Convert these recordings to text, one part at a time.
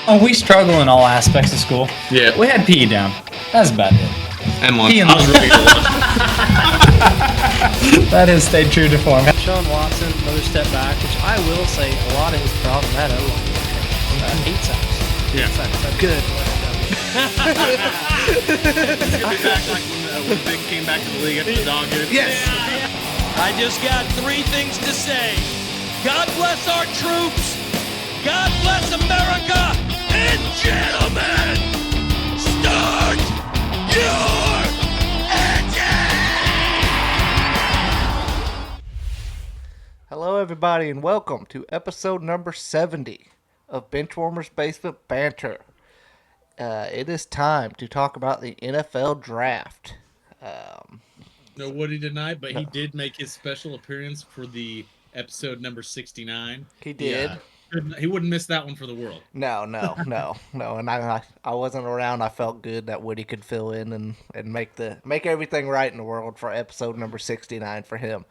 Oh, we struggle in all aspects of school. Yeah. We had PE down. That's about it. And lunch. PE and I was ready to lunch. That has stayed true to form. Sean Watson, another step back, which I will say a lot of his problem that O-line. 8 sacks. Yeah. Good. He's gonna be back like when Vic came back to the league after the dog hit. Yes. I just got 3 things to say. God bless our troops. God bless America. And gentlemen, start your engine! Hello, everybody, and welcome to episode number 70 of Benchwarmers Basement Banter. It is time to talk about the NFL Draft. No Woody tonight, but he did make his special appearance for the episode number 69. He did. He wouldn't miss that one for the world. No. And I wasn't around. I felt good that Woody could fill in and make everything right in the world for episode number 69 for him.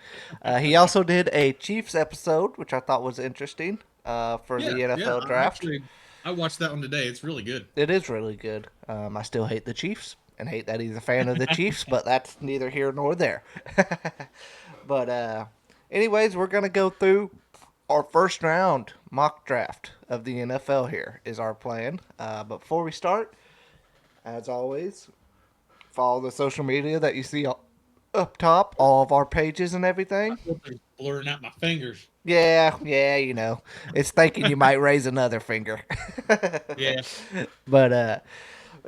He also did a Chiefs episode, which I thought was interesting for the NFL Draft. Actually, I watched that one today. It's really good. It is really good. I still hate the Chiefs and hate that he's a fan of the Chiefs, but that's neither here nor there. But anyways, we're going to go through our first round mock draft of the NFL here is our plan. But before we start, as always, follow the social media that you see up top, all of our pages and everything. Blurring out my fingers. Yeah, you know. It's thinking you might raise another finger. Yeah. But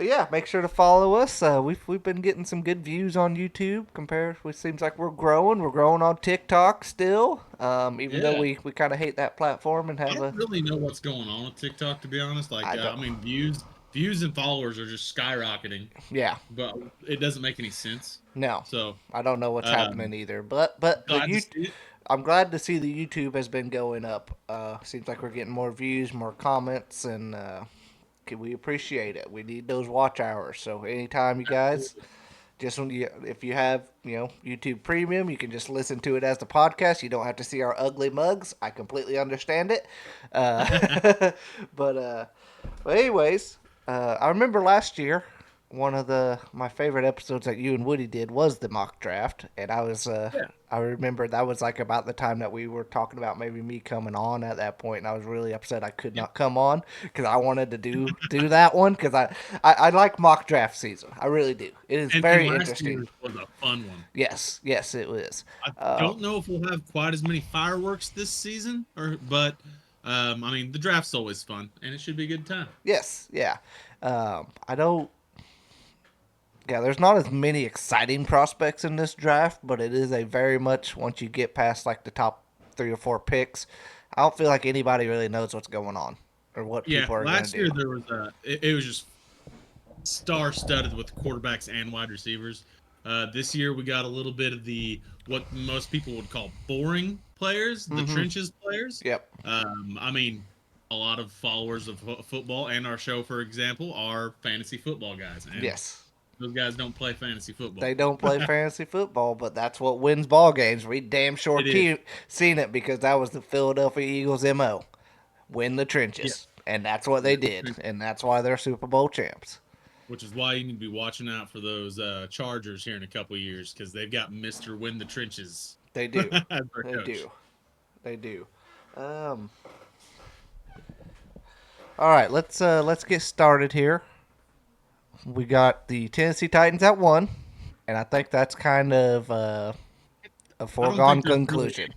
yeah, make sure to follow us. We've been getting some good views on YouTube. It seems like we're growing. We're growing on TikTok still. Even though we kind of hate that platform and I don't really know what's going on with TikTok, to be honest. I mean, views and followers are just skyrocketing. Yeah. But it doesn't make any sense. No. So I don't know what's happening either. But I'm glad to see the YouTube has been going up. Seems like we're getting more views, more comments, and we appreciate it. We need those watch hours. So anytime you guys, if you have YouTube Premium, you can just listen to it as the podcast. You don't have to see our ugly mugs. I completely understand it. But anyways, I remember last year one of my favorite episodes that you and Woody did was the mock draft, and I remember that was like about the time that we were talking about maybe me coming on at that point, and I was really upset I could not come on because I wanted to do that one because I like mock draft season. I really do. It is very interesting. Last year was a fun one. Yes, it was. I don't know if we'll have quite as many fireworks this season, but I mean the draft's always fun, and it should be a good time. Yes, yeah. There's not as many exciting prospects in this draft, but it is a very much, once you get past like the top 3 or 4 picks, I don't feel like anybody really knows what's going on or what people are going to do. Last year there was it was just star-studded with quarterbacks and wide receivers. This year we got a little bit of what most people would call boring players, the trenches players. Yep. I mean, a lot of followers of football and our show, for example, are fantasy football guys. And yes. Those guys don't play fantasy football. They don't play fantasy football, but that's what wins ball games. We damn sure seen it because that was the Philadelphia Eagles' MO. Win the trenches. Yeah. And that's what they did. And that's why they're Super Bowl champs. Which is why you need to be watching out for those Chargers here in a couple of years because they've got Mr. Win the Trenches. They do. They do. All right, let's get started here. We got the Tennessee Titans at 1, and I think that's kind of a foregone conclusion.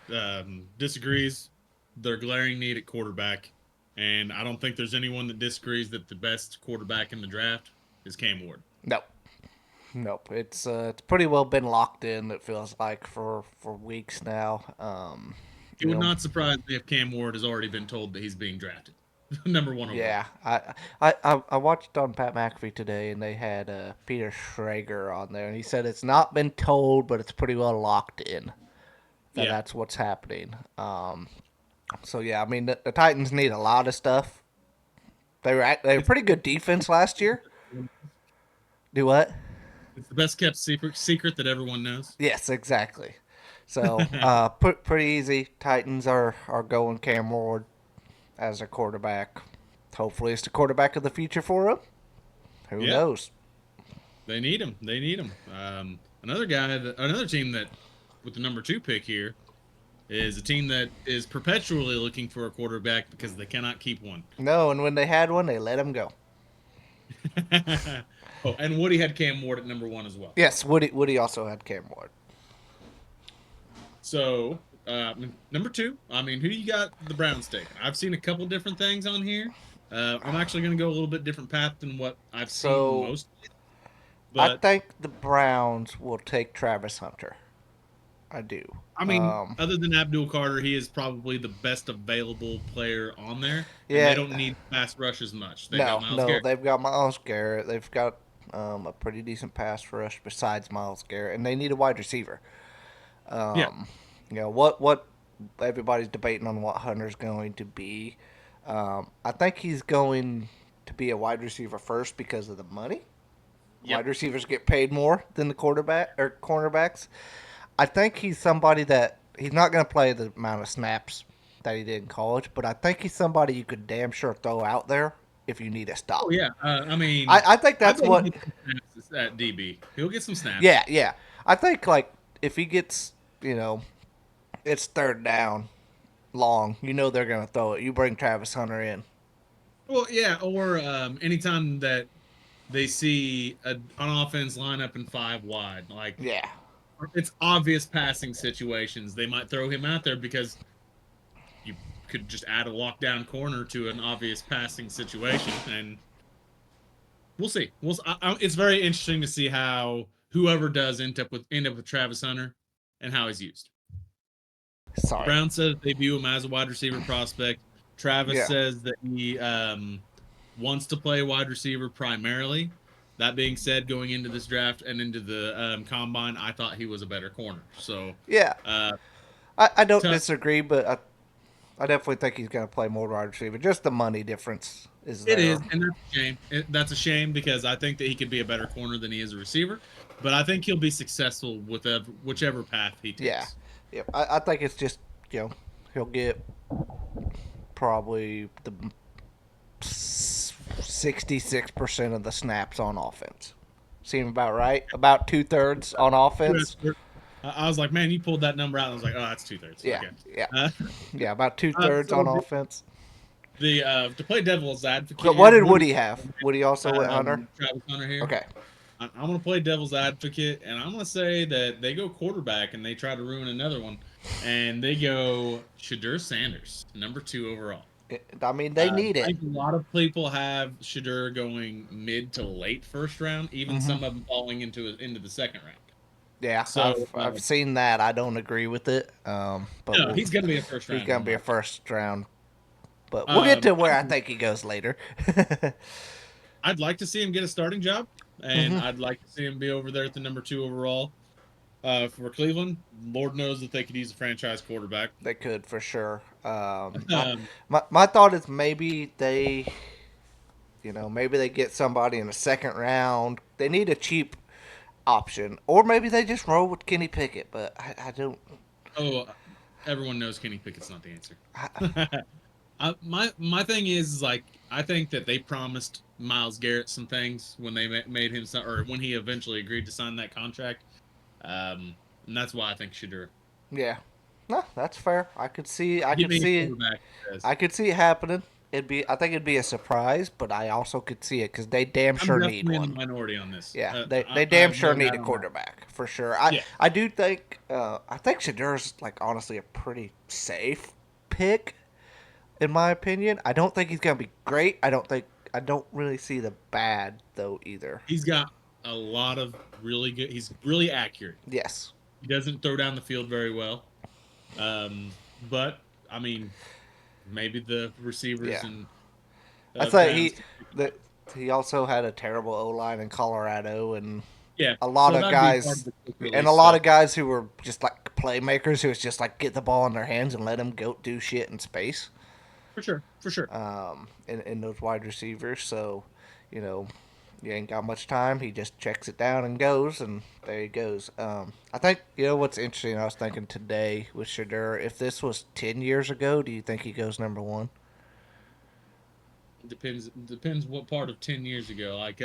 That disagrees their glaring need at quarterback, and I don't think there's anyone that disagrees that the best quarterback in the draft is Cam Ward. Nope. It's pretty well been locked in. It feels like for weeks now. It would not surprise me if Cam Ward has already been told that he's being drafted. Number 1 overall. Yeah, I watched on Pat McAfee today, and they had Peter Schrager on there, and he said it's not been told, but it's pretty well locked in. That's what's happening. So yeah, I mean the Titans need a lot of stuff. They were pretty good defense last year. Do what? It's the best kept secret that everyone knows. Yes, exactly. So pretty easy. Titans are going Cam Ward as a quarterback. Hopefully, it's the quarterback of the future for him. Who knows? They need him. They need him. Another team that, with the number 2 pick here, is a team that is perpetually looking for a quarterback because they cannot keep one. No, and when they had one, they let him go. Oh, and Woody had Cam Ward at number 1 as well. Yes, Woody also had Cam Ward. So, number 2, who do you got the Browns taking? I've seen a couple different things on here. I'm actually going to go a little bit different path than what I've seen most. But, I think the Browns will take Travis Hunter. I do. Other than Abdul Carter, he is probably the best available player on there. Yeah. And they don't need pass rush as much. They've got Myles Garrett. They've got a pretty decent pass rush besides Myles Garrett, and they need a wide receiver. What everybody's debating on what Hunter's going to be. I think he's going to be a wide receiver first because of the money. Yep. Wide receivers get paid more than the quarterback or cornerbacks. I think he's somebody that he's not going to play the amount of snaps that he did in college, but I think he's somebody you could damn sure throw out there if you need a stop. Oh yeah, I think that's what at DB. He'll get some snaps. Yeah. I think if he gets, it's third down, long, they're going to throw it. You bring Travis Hunter in. Well, yeah, or anytime that they see an offense line up in 5 wide, it's obvious passing situations. They might throw him out there because you could just add a lockdown corner to an obvious passing situation, and we'll see. It's very interesting to see how whoever does end up with Travis Hunter and how he's used. Sorry. Brown says they view him as a wide receiver prospect. Travis says that he wants to play wide receiver primarily. That being said, going into this draft and into the combine, I thought he was a better corner. So I don't disagree, but I definitely think he's going to play more wide receiver. Just the money difference is there. It is, and that's a shame. That's a shame because I think that he could be a better corner than he is a receiver. But I think he'll be successful with whichever path he takes. Yeah. I think it's just he'll get probably the 66% of the snaps on offense. Seem about right? About 2/3 on offense. I was like, man, you pulled that number out. I was like, oh, that's 2/3. Yeah, okay. Yeah, about 2/3 on offense. To play devil's advocate. But what did Woody have? Woody also went Hunter? Travis Hunter here. Okay. I'm going to play devil's advocate, and I'm going to say that they go quarterback and they try to ruin another one, and they go Shadur Sanders, number 2 overall. They need it. I think a lot of people have Shadur going mid to late first round, even some of them falling into the second round. Yeah, so I've seen that. I don't agree with it. But no, he's going to be a first round. He's going to be a first round. But we'll get to where I think he goes later. I'd like to see him get a starting job, and I'd like to see him be over there at the number 2 overall. For Cleveland, Lord knows that they could use a franchise quarterback. They could, for sure. My thought is maybe they get somebody in the second round. They need a cheap option. Or maybe they just roll with Kenny Pickett, but I don't. Oh, everyone knows Kenny Pickett's not the answer. My thing is, I think that they promised Myles Garrett some things when they made him, or when he eventually agreed to sign that contract. And that's why I think Shadur. Yeah, no, that's fair. I could see it happening. I think it'd be a surprise, but I also could see it because they damn sure need one. I'm in the minority on this. Yeah, they damn sure need a quarterback for sure. I do think Shadur's honestly a pretty safe pick, in my opinion. I don't think he's gonna be great. I don't really see the bad though either. He's got a lot of really good. He's really accurate. Yes. He doesn't throw down the field very well. But maybe the receivers and. I thought he also had a terrible O-line in Colorado, and a lot of guys who were just playmakers who was just get the ball in their hands and let them go do shit in space. For sure. In those wide receivers, so you ain't got much time. He just checks it down and goes, and there he goes. I think, what's interesting, I was thinking today with Shadur, if this was 10 years ago, do you think he goes number 1? Depends what part of 10 years ago. Like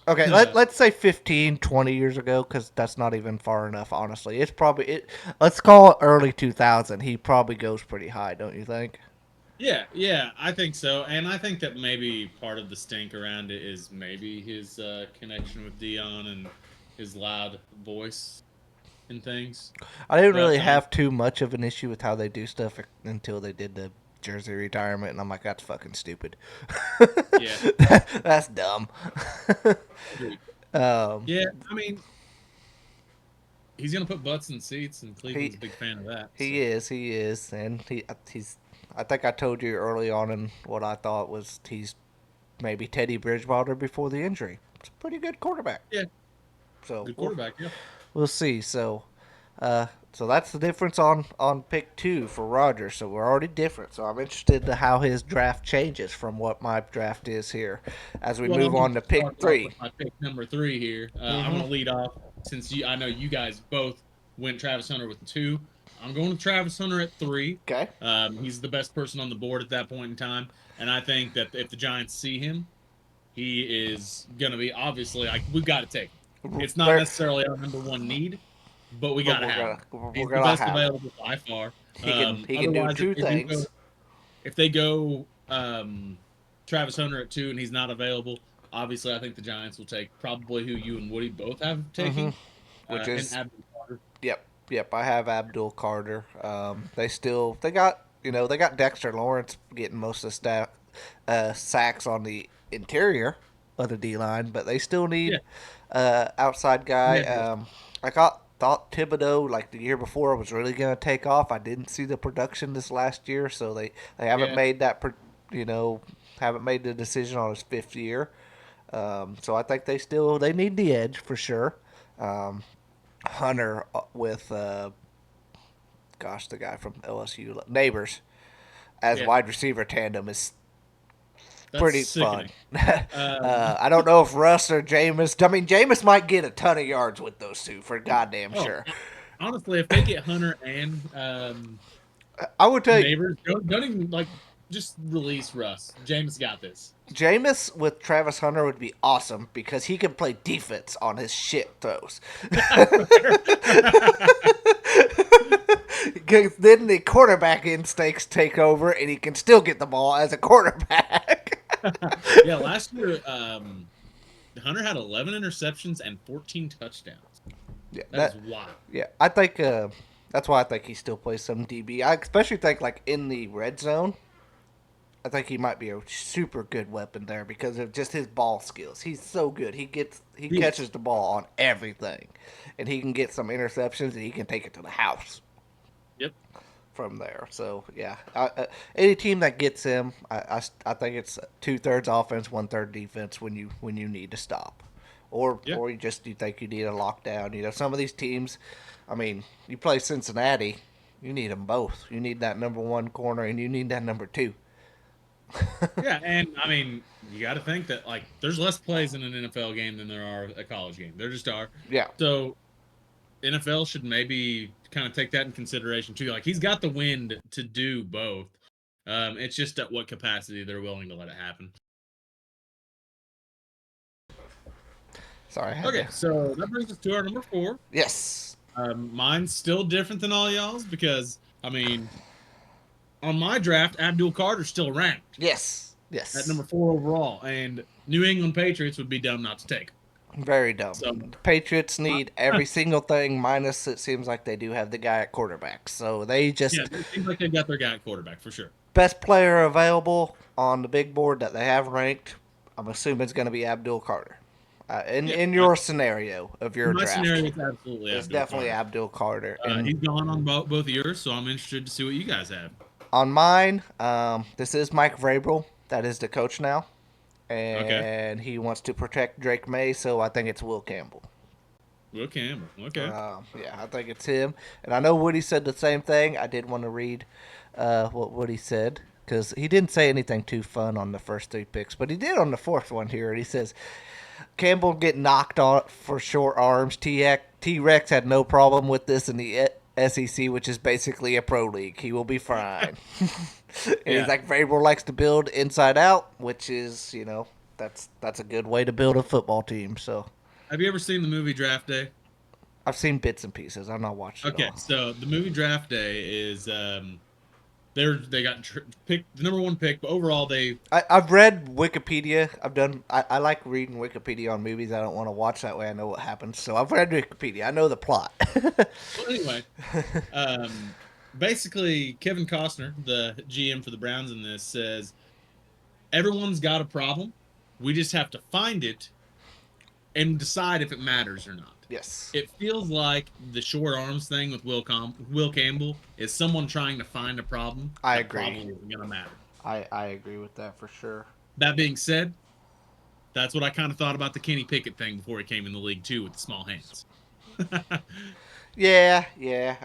Okay, let's say 15, 20 years ago, because that's not even far enough, honestly. It's probably let's call it early 2000. He probably goes pretty high, don't you think? yeah, I think so, and I think that maybe part of the stink around it is maybe his connection with Dion and his loud voice and things. I didn't But really have too much of an issue with how they do stuff until they did the jersey retirement, and I'm like, that's fucking stupid. yeah, That's dumb. yeah. I mean, he's gonna put butts in seats, and Cleveland's He a big fan of that. he is, and he's. I think I told you early on in what I thought was he's maybe Teddy Bridgewater before the injury. It's a pretty good quarterback. Yeah, So good quarterback. Yeah. we'll see. So that's the difference on pick 2 for Rodgers. So we're already different. So I'm interested to how his draft changes from what my draft is here as we Well, move I'm on to gonna pick start off 3. with my pick number 3 here. I'm gonna lead off since I know you guys both went Travis Hunter with 2. I'm going with Travis Hunter at 3. Okay. He's the best person on the board at that point in time, and I think that if the Giants see him, he is gonna be obviously like we've got to take him. It's not necessarily our number 1 need, but we got to have him. He's the best available by far. He can do two things. If they go Travis Hunter at 2 and he's not available, obviously I think the Giants will take probably who you and Woody both have taken, which is Abdul Carter. Yep. I have Abdul Carter. They got Dexter Lawrence getting most of the sacks on the interior of the D line, but they still need outside guy. I thought Thibodeau, like the year before, was really going to take off. I didn't see the production this last year, so they haven't made that haven't made the decision on his 5th year. So I think they need the edge for sure. Hunter with the guy from LSU Neighbors as wide receiver tandem is pretty fun. I don't know if Russ or Jameis. I mean, Jameis might get a ton of yards with those two for goddamn sure. Honestly, if they get Hunter and I would tell Neighbors, don't even just release Russ. Jameis got this. Jameis with Travis Hunter would be awesome because he can play defense on his shit throws. Then the quarterback instincts take over, and he can still get the ball as a quarterback. Yeah, last year Hunter had 11 interceptions and 14 touchdowns. Yeah, that's wild. Yeah, I think that's why I think he still plays some DB. I especially think like in the red zone. I think he might be a super good weapon there because of just his ball skills. He's so good. He catches the ball on everything, and he can get some interceptions, and he can take it to the house. Yep. From there, so yeah, any team that gets him, I think it's 2/3 offense, 1/3 defense when you need to stop, or you think you need a lockdown. Some of these teams, I mean, you play Cincinnati, you need them both. You need that number 1 corner, and you need that number 2. Yeah, and I mean, you got to think that there's less plays in an NFL game than there are a college game. There just are. Yeah. So NFL should maybe kind of take that in consideration too. Like he's got the wind to do both. It's just at what capacity they're willing to let it happen. Sorry. So that brings us to our number 4. Yes. Mine's still different than all y'all's because I mean. On my draft, Abdul Carter's still ranked. Yes. At number 4 overall. And New England Patriots would be dumb not to take him. Very dumb. So, the Patriots need every single thing, minus it seems like they do have the guy at quarterback. So they just... Yeah, it seems like they've got their guy at quarterback, for sure. Best player available on the big board that they have ranked, I'm assuming it's going to be Abdul Carter. In your scenario of your draft. My scenario is absolutely It's definitely Abdul Carter. He's gone on both of yours, so I'm interested to see what you guys have. On mine, this is Mike Vrabel. That is the coach now. And he wants to protect Drake May, so I think it's Will Campbell. Will Campbell, okay. Yeah, I think it's him. And I know Woody said the same thing. I did want to read what Woody said, because he didn't say anything too fun on the first 3 picks, but he did on the 4th one here. And he says, Campbell get knocked off for short arms. T-Rex had no problem with this in the SEC, which is basically a pro league. He will be fine. And Yeah. he's like, Vrabel likes to build inside out, which is, that's a good way to build a football team. So Have you ever seen the movie Draft Day? I've seen bits and pieces. I've not watched it Okay, all. so the movie Draft Day is they got picked the number one pick, but overall they I've read Wikipedia. I like reading Wikipedia on movies. I don't want to watch that way. I know what happens. So I've read Wikipedia. I know the plot. well anyway, basically Kevin Costner, the GM for the Browns in this, says everyone's got a problem. We just have to find it and decide if it matters or not. Yes. It feels like the short arms thing with Will Campbell is someone trying to find a problem I that agree. probably isn't going to matter. I agree with that for sure. That being said, that's what I kind of thought about the Kenny Pickett thing before he came in the league too, with the small hands. Yeah.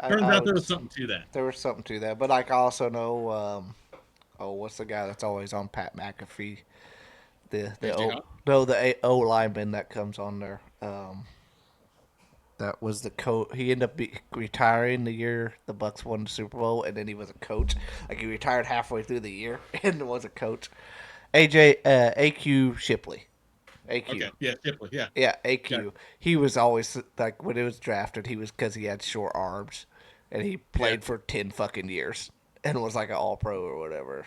Turns out there was something to that. There was something to that, but like I also know, what's the guy that's always on Pat McAfee? The AJ O Hawk? no the O lineman that comes on there. That was the coach. He ended up retiring the year the Bucks won the Super Bowl, and then he was a coach. Like he retired halfway through the year and was a coach. AQ Shipley. AQ. Okay, yeah, Shipley, yeah. Yeah, AQ. Okay. He was always like when it was drafted. He was because he had short arms, and he played Yeah. for 10 fucking years and was like an All Pro or whatever.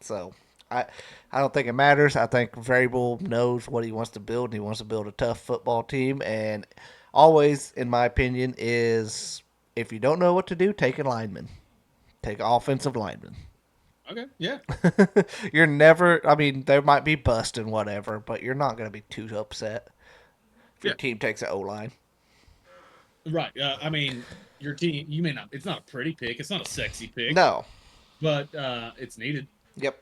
So I don't think it matters. I think Vrabel knows what he wants to build. And he wants to build a tough football team, and always, in my opinion, is if you don't know what to do, take a lineman, take an offensive lineman. Okay, yeah. You're never. I mean, there might be bust and whatever, but you're not going to be too upset if your Yeah. team takes an O line. Right. I mean, your team, you may not, it's not a pretty pick. It's not a sexy pick. No. But it's needed. Yep.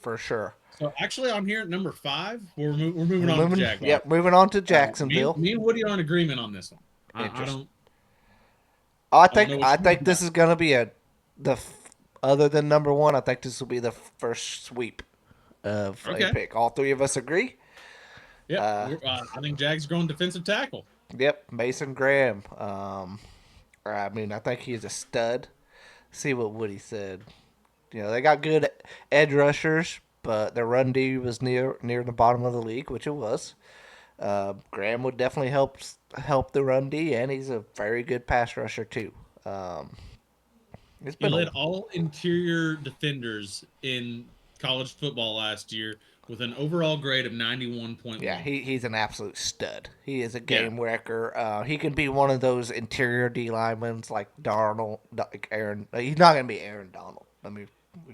For sure. So actually, I'm here at number 5. We're moving on to Jaguars. Yep. Moving on to Me, Jacksonville. me and Woody are in agreement on this one. I Interesting. don't. I don't think know I which think one. this is going to be other than number one. I think this will be the first sweep of Okay. a pick. All three of us agree. Yeah, I think Jags going defensive tackle. Yep, Mason Graham. I mean, I think he's a stud. See what Woody said. They got good edge rushers, but their run D was near the bottom of the league, which it was. Graham would definitely help the run D, and he's a very good pass rusher too. It's He been led all interior defenders in college football last year with an overall grade of 91.1. yeah, he's an absolute stud. He is a game wrecker. He can be one of those interior D linemen like Darnold, like Aaron. He's not gonna be Aaron Donald. Let me.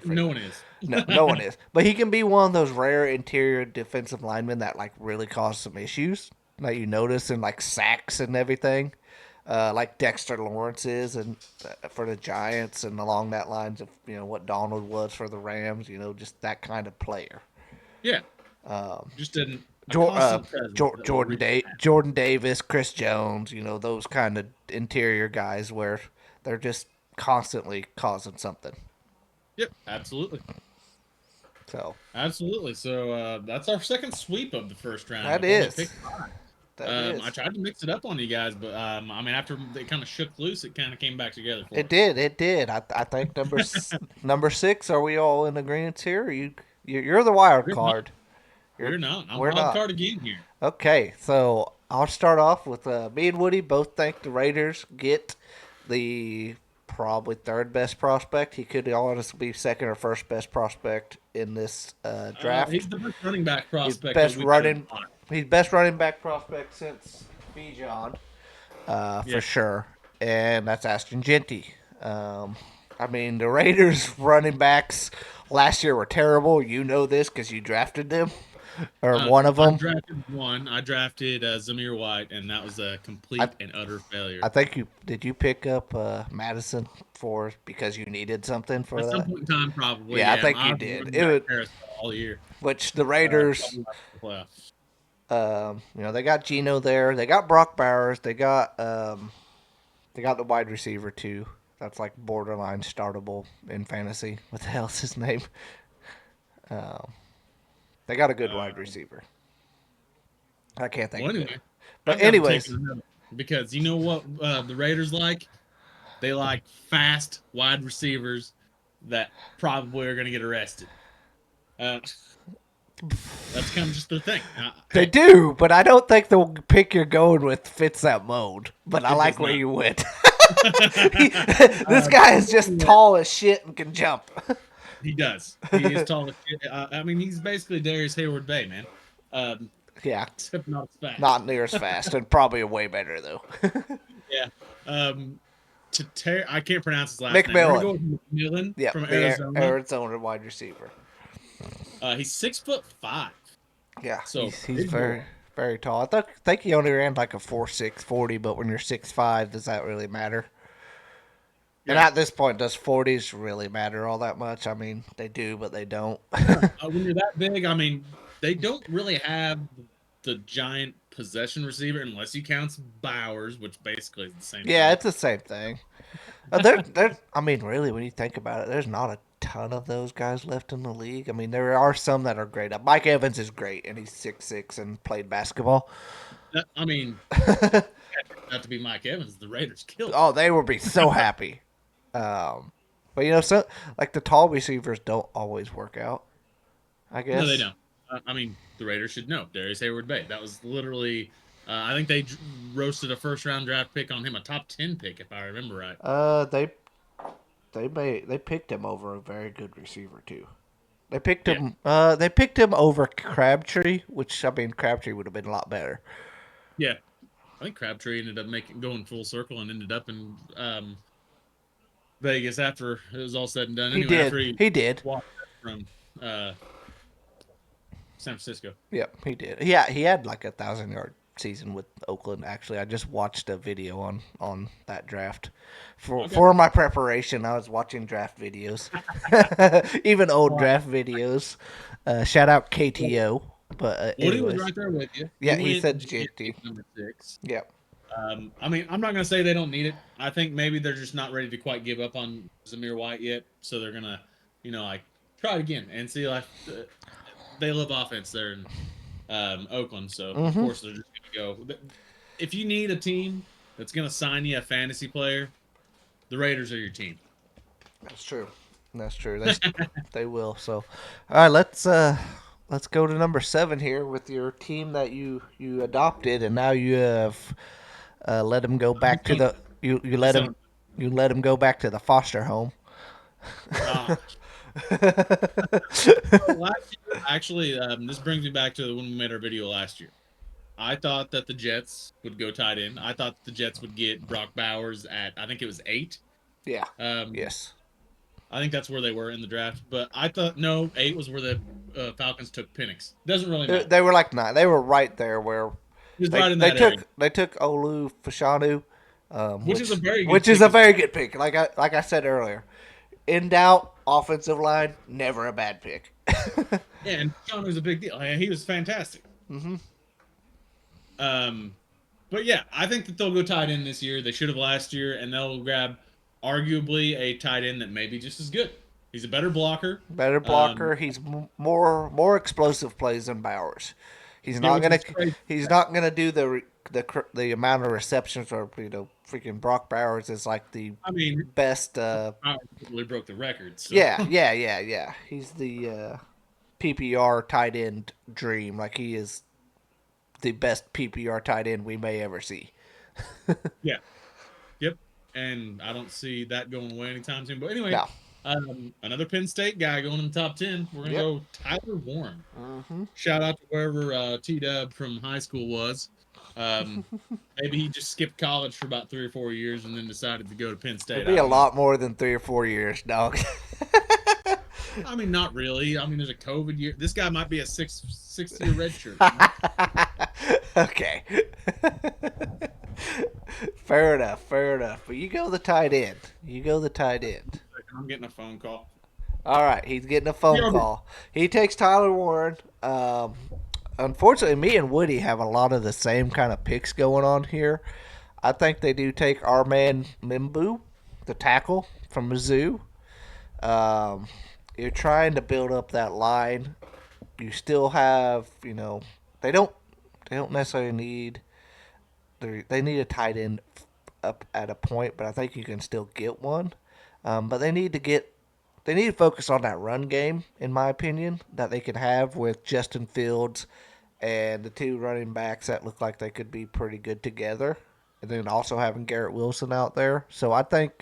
No one is. No one is. But he can be one of those rare interior defensive linemen that like really cause some issues that you notice in like sacks and everything, like Dexter Lawrence is, and for the Giants, and along that lines of what Donald was for the Rams. Just that kind of player. Yeah. Just didn't. Jordan Davis, Chris Jones, those kind of interior guys where they're just constantly causing something. Yep, absolutely. So Absolutely. So that's our second sweep of the first round. That We've only is. picked 5. that is. I tried to mix it up on you guys, but I mean, after they kind of shook loose, it kind of came back together for It us. did. It did. I think number 6. Are we all in agreement here? You're the wild We're card. We're not. I'm we're wild not. card again here. Okay, so I'll start off with me and Woody both think the Raiders get the probably third best prospect. He could honestly be second or first best prospect in this draft. He's the best running back prospect. best that we've running- had. He's best running back prospect since Bijan, for Yeah. sure, and that's Ashton Genty. I mean, the Raiders running backs last year were terrible. You know this because you drafted them, or one of I them. drafted one. I drafted Zamir White, and that was a complete and utter failure. I think you pick up Madison because you needed something for At that. some point in time, probably. Yeah, I think you was did. running It back would- Harris all year. Which the Raiders, Probably not the playoffs. they got Geno there. They got Brock Bowers. They got the wide receiver too. That's like borderline startable in fantasy. What the hell's his name? They got a good wide receiver. I can't think Well, of anyway, it. But I've got to anyways, take another, because you know what the Raiders like? They like fast wide receivers that probably are going to get arrested. That's kind of just their thing. They do, but I don't think the pick you're going with fits that mold. But I It like does where not. you went. This guy is just tall as shit and can jump. He does. He is tall as shit. I mean, he's basically Darius Hayward Bay, man. Yeah, Except not as fast. not near as fast, and probably way better though. Yeah. I can't pronounce his last name. We're McMillan. gonna go with McMillan Yeah, from the Arizona. Arizona wide receiver. He's 6'5". Yeah, So he's big very boy. very tall. Think he only ran like a 4.6 40, but when you're 6'5", does that really matter? And Yeah. at this point, does 40s really matter all that much? I mean, they do, but they don't. When you're that big, I mean, they don't really have the giant possession receiver unless you count Bowers, which basically is the same Yeah, thing. it's the same thing. I mean, really, when you think about it, there's not a ton of those guys left in the league. I mean, there are some that are great. Mike Evans is great, and he's 6'6" and played basketball. I mean, not to be Mike Evans, the Raiders killed him. Oh, they would be so happy. But so like the tall receivers don't always work out. I guess. No, they don't. I mean, the Raiders should know. Darius Hayward Bay. That was literally, I think they roasted a first-round draft pick on him, a top 10 pick, if I remember right. They picked him over a very good receiver too. They picked him. They picked him over Crabtree, which I mean Crabtree would have been a lot better. Yeah, I think Crabtree ended up going full circle and ended up in Vegas after it was all said and done. Anyway, after He did. Walked from San Francisco. Yep, he did. Yeah, he had like 1,000-yard season with Oakland. Actually, I just watched a video on that draft for my preparation. I was watching draft videos, even old draft videos. Shout out KTO. But Woody was right there with you. Yeah, he went said GT. number 6. Yep. I mean, I'm not gonna say they don't need it. I think maybe they're just not ready to quite give up on Zamir White yet, so they're gonna, like try it again and see. Like they love offense there in Oakland, so of course they're just gonna go. If you need a team that's gonna sign you a fantasy player, the Raiders are your team. That's true. They will. So, all right, let's go to number 7 here with your team that you adopted, and now you have let him go back to the you let him go back to the foster home. Last year, actually, this brings me back to when we made our video last year. I thought that the Jets would go tight end. I thought the Jets would get Brock Bowers at, I think it was 8. Yeah. Yes. I think that's where they were in the draft. But I thought, no, 8 was where the Falcons took Penix. Doesn't really matter. They were like 9. They were right there where they took Olu Fashanu, which is a very good pick. Like I said earlier, in doubt, offensive line, never a bad pick. Yeah, and Fashanu's a big deal. He was fantastic. But yeah, I think that they'll go tight end this year. They should have last year, and they'll grab arguably a tight end that may be just as good. He's a better blocker. He's more explosive plays than Bowers. He's not gonna do the amount of receptions or freaking Brock Bowers is like the best. Probably broke the record. So. Yeah. He's the PPR tight end dream. Like he is the best PPR tight end we may ever see. Yeah. Yep. And I don't see that going away anytime soon. But anyway, another Penn State guy going in the top 10. We're going to go Tyler Warren. Shout out to wherever T-Dub from high school was. Maybe he just skipped college for about 3 or 4 years and then decided to go to Penn State. It'd be a lot more than 3 or 4 years, dog. I mean, not really. I mean, there's a COVID year. This guy might be a sixth-year redshirt. Okay. Fair enough. But you go the tight end. I'm getting a phone call. All right, he's getting a phone call. He takes Tyler Warren. Unfortunately, me and Woody have a lot of the same kind of picks going on here. I think they do take our man Mimbu, the tackle from Mizzou. You're trying to build up that line. You still have, they don't necessarily need. They need a tight end up at a point, but I think you can still get one. But they need to get they need to focus on that run game, in my opinion, that they can have with Justin Fields and the two running backs that look like they could be pretty good together. And then also having Garrett Wilson out there. So I think,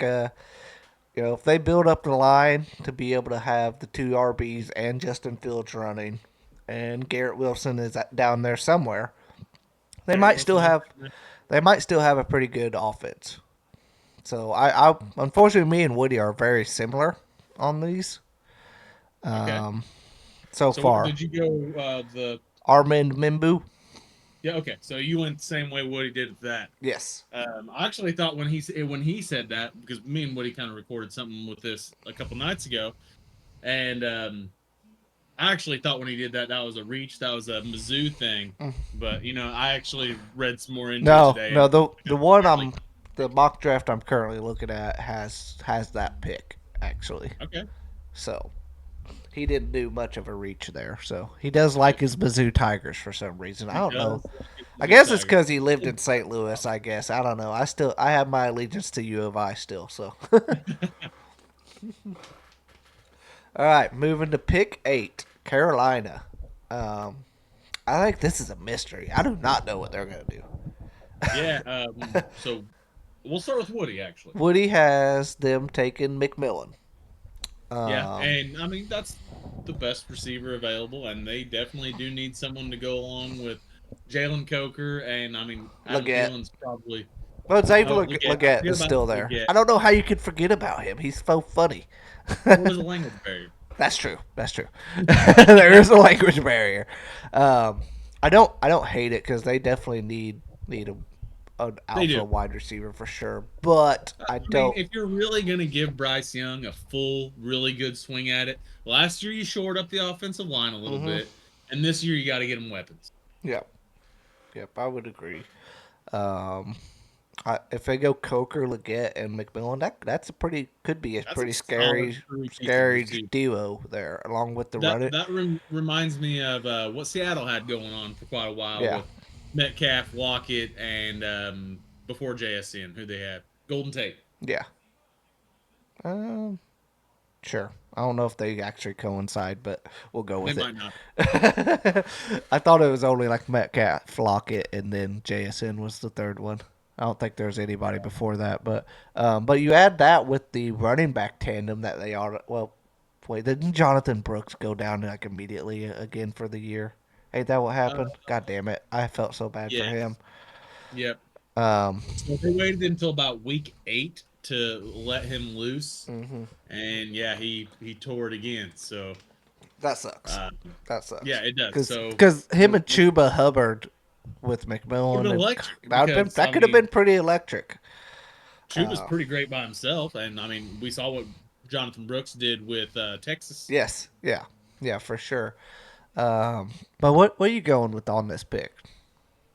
if they build up the line to be able to have the two RBs and Justin Fields running, and Garrett Wilson is down there somewhere, they might still have a pretty good offense. So I unfortunately, me and Woody are very similar on these. Okay. So far, did you go the? Armand Mimbu. Yeah. Okay. So you went the same way Woody did with that. Yes. I actually thought when he said that, because me and Woody kind of recorded something with this a couple nights ago, and I actually thought when he did that was a reach, that was a Mizzou thing. But I actually read some more into it today. No, the one the mock draft I'm currently looking at has that pick actually. Okay. So he didn't do much of a reach there. So he does like his Mizzou Tigers for some reason. I don't know. I guess it's because he lived in St. Louis. I guess I don't know. I have my allegiance to U of I still. So. All right, moving to pick 8, Carolina. I think this is a mystery. I do not know what they're going to do. Yeah. So we'll start with Woody, actually. Woody has them taking McMillan. Yeah, and I mean that's the best receiver available, and they definitely do need someone to go along with Jalen Coker, and I mean Adam Thielen's probably. Well, Xavier Legette is still there. Legette. I don't know how you could forget about him. He's so funny. There's a language barrier. That's true. There is a language barrier. I don't hate it because they definitely need an alpha wide receiver for sure. But I don't. Mean, if you're really gonna give Bryce Young a full, really good swing at it, last year you shored up the offensive line a little bit, and this year you got to get him weapons. Yep, I would agree. If they go Coker, Legette, and McMillan, that's could be a pretty scary duo there, along with the running. That reminds me of what Seattle had going on for quite a while with Metcalf, Lockett, and before JSN, who they had, Golden Tate. Yeah. Sure. I don't know if they actually coincide, but we'll go with it. They might not. I thought it was only like Metcalf, Lockett, and then JSN was the third one. I don't think there's anybody before that, but you add that with the running back tandem that they are. Well, wait, didn't Jonathan Brooks go down like immediately again for the year? Ain't that what happened? God damn it! I felt so bad for him. Yep. So they waited until about week 8 to let him loose, and he tore it again. So that sucks. Yeah, it does. Because him and Chuba Hubbard with McMillan, that could have been pretty electric. Chuba's pretty great by himself, and I mean, we saw what Jonathan Brooks did with Texas. Yes, yeah, for sure. But what are you going with on this pick?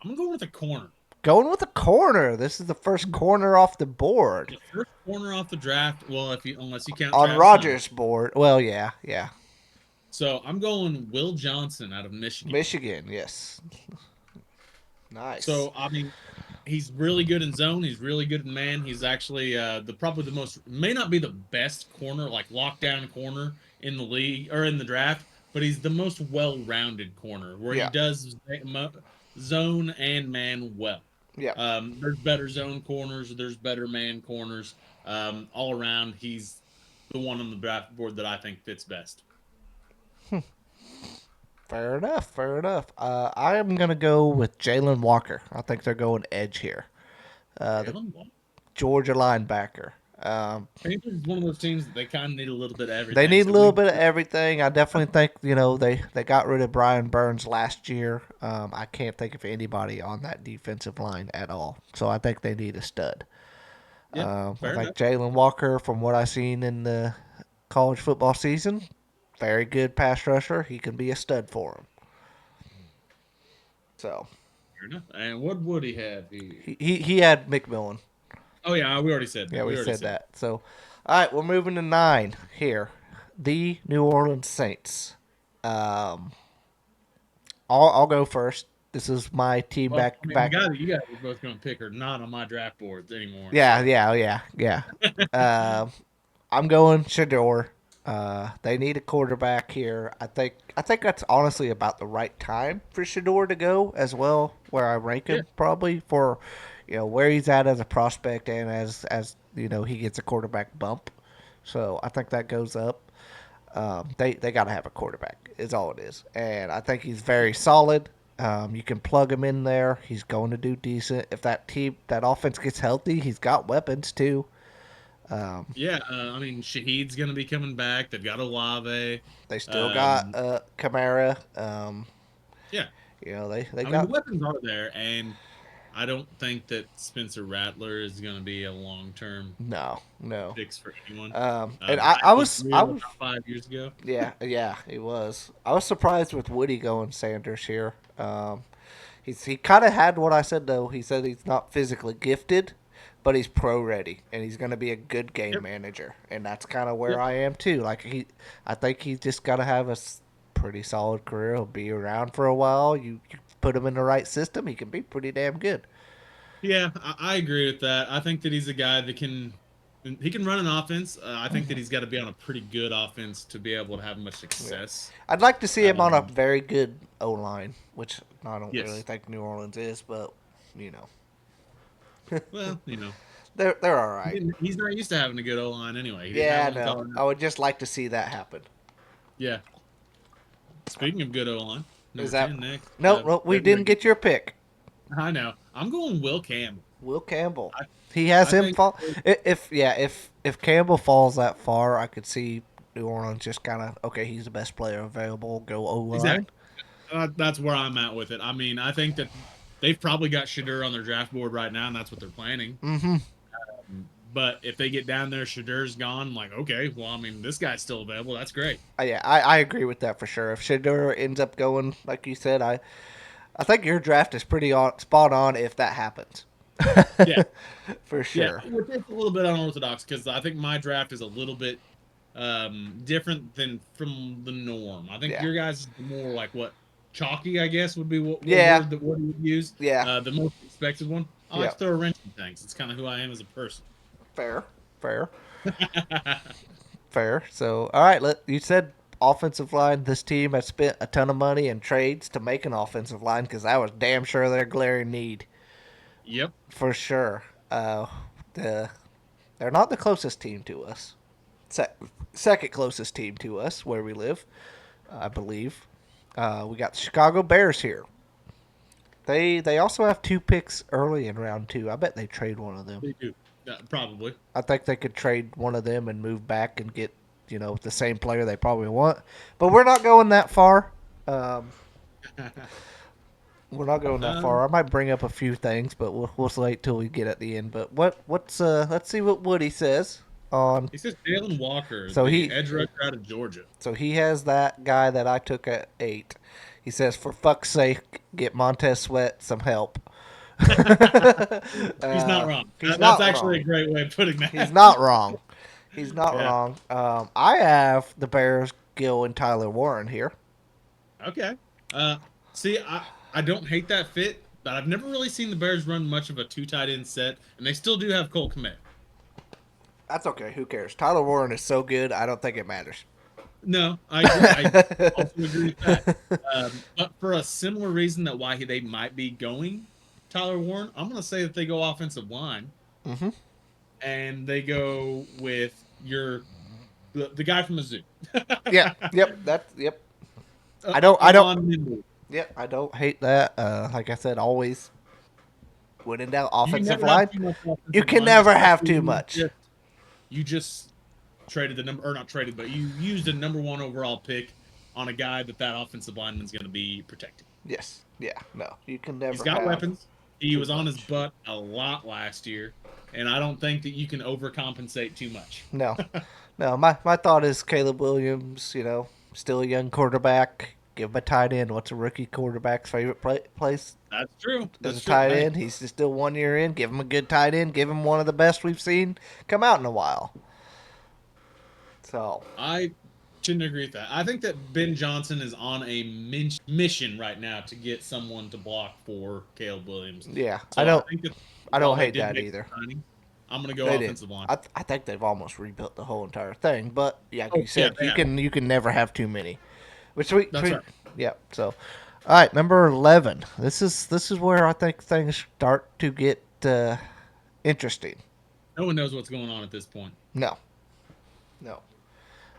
I'm going with a corner. Going with a corner. This is the first corner off the board. The first corner off the draft. Well, unless you count on Rogers' board. Well, yeah. So I'm going Will Johnson out of Michigan. Michigan, yes. Nice. So I mean, he's really good in zone. He's really good in man. He's actually probably the most, may not be the best corner, like lockdown corner in the league or in the draft, but he's the most well-rounded corner where he does zone and man well. Yeah. There's better zone corners. There's better man corners. All around, he's the one on the draft board that I think fits best. Fair enough. I am going to go with Jalen Walker. I think they're going edge here. The Georgia linebacker. Panthers is one of those teams that they kind of need a little bit of everything. They need a little bit of everything. I definitely think, they got rid of Brian Burns last year. I can't think of anybody on that defensive line at all. So I think they need a stud. I think Jalen Walker, from what I've seen in the college football season, very good pass rusher. He can be a stud for him. So. Fair enough. And what would he have? He had McMillan. Oh, yeah, we already said that. Yeah, we said that. So, all right, we're moving to 9 here. The New Orleans Saints. I'll go first. This is my team back. You guys are both going to pick her, not on my draft boards anymore. Yeah. I'm going Shador. They need a quarterback here. I think that's honestly about the right time for Shador to go as well. Where I rank Yeah. him probably for, where he's at as a prospect and as he gets a quarterback bump. So I think that goes up. They got to have a quarterback is all it is, and I think he's very solid. You can plug him in there. He's going to do decent. If that offense gets healthy, he's got weapons too. Yeah, I mean, Shahid's going to be coming back. They've got Olave. They still got Um, Kamara. yeah, They I mean, the got weapons are there, and I don't think that Spencer Rattler is going to be a long-term no. fix for anyone. And The I, guy I was was I real was about 5 years ago. yeah, he was. I was surprised with Woody going Sanders here. He kind of had what I said though. He said he's not physically gifted, but he's pro ready and he's going to be a good game Yep. manager. And that's kind of where Yep. I am too. I think he's just got to have a pretty solid career. He'll be around for a while. You put him in the right system, he can be pretty damn good. Yeah, I agree with that. I think that he's a guy that he can run an offense. I think that he's got to be on a pretty good offense to be able to have much success. I'd like to see him on a Um, very good O line, which I don't really yes. think New Orleans is, but you know Well, they're all right. he's not used to having a good O line anyway. He didn't Yeah, have I one in know. I Colorado. would just like to see that happen. Yeah. Speaking of good O line, Is number that 10 next. no? We didn't get your pick, I know. I'm going Will Campbell. Will Campbell. I, He has I him think fall. If Campbell falls that far, I could see New Orleans just kind of okay. He's the best player available. Go O line. exactly. That's where I'm at with it. I mean, I think that they've probably got Shadur on their draft board right now, and that's what they're planning. Mm-hmm. But if they get down there, Shadur's gone. Like, okay, well, I mean, this guy's still available. That's great. Yeah, I agree with that for sure. If Shador ends up going like you said, I think your draft is pretty spot on if that happens. Yeah, For sure. yeah. Which is a little bit unorthodox because I think my draft is a little bit different than from the norm. I think Yeah. your guys is more like what chalky, I guess, would be what Yeah. word that what you would use. Yeah. The most expected one. I like Yeah. to throw a wrench in things. It's kind of who I am as a person. Fair. Fair. So, all right, you said offensive line. This team has spent a ton of money in trades to make an offensive line because that was damn sure their glaring need Yep. for sure. They're not the closest team to us. Second closest team to us where we live, I believe. We got the Chicago Bears here. They also have 2 picks early in round 2. I bet they trade one of them. They do. Probably. I think they could trade one of them and move back and get, the same player they probably want. But we're not going that far. We're not going that far. I might bring up a few things, but we'll wait till we get at the end. But what's let's see what Woody says on. He says Jalen Walker, So the he- edge rusher out of Georgia. So he has that guy that I took at 8. He says, for fuck's sake, get Montez Sweat some help. He's not wrong. That's actually wrong. a great way of putting that. He's not wrong. He's not Yeah. wrong. I have the Bears, Gill, and Tyler Warren here. Okay. See, I don't hate that fit, but I've never really seen the Bears run much of a 2 tight end set, and they still do have Cole Kmet. That's okay. Who cares? Tyler Warren is so good, I don't think it matters. No, I agree. I also agree with that. But for a similar reason that why they might be going Tyler Warren, I'm going to say that they go offensive line, and they go with the guy from Mizzou. Yeah. Yep. I don't hate that. Like I said, always when in doubt, offensive line. You can never have too much. You just traded not traded, but you used a number 1 overall pick on a guy that offensive lineman's going to be protecting. Yes. Yeah. No, you can never. He's got have weapons. He too was on his much. butt a lot last year, and I don't think that you can overcompensate too much. No. My thought is Caleb Williams. Still a young quarterback. Give him a tight end. What's a rookie quarterback's favorite place? That's true. As That's a true. tight Hey, end, he's still 1 year in. Give him a good tight end. Give him one of the best we've seen come out in a while. So I shouldn't agree with that. I think that Ben Johnson is on a mission right now to get someone to block for Caleb Williams. yeah, So I don't think that I don't while they hate did that make either. the signing, I'm gonna go They did. offensive line. I think they've almost rebuilt the whole entire thing, but like Oh, you said, yeah, you can never have too many. Which we That's right. yeah. So, all right, number 11. This is where I think things start to get interesting. No one knows what's going on at this point. No, no.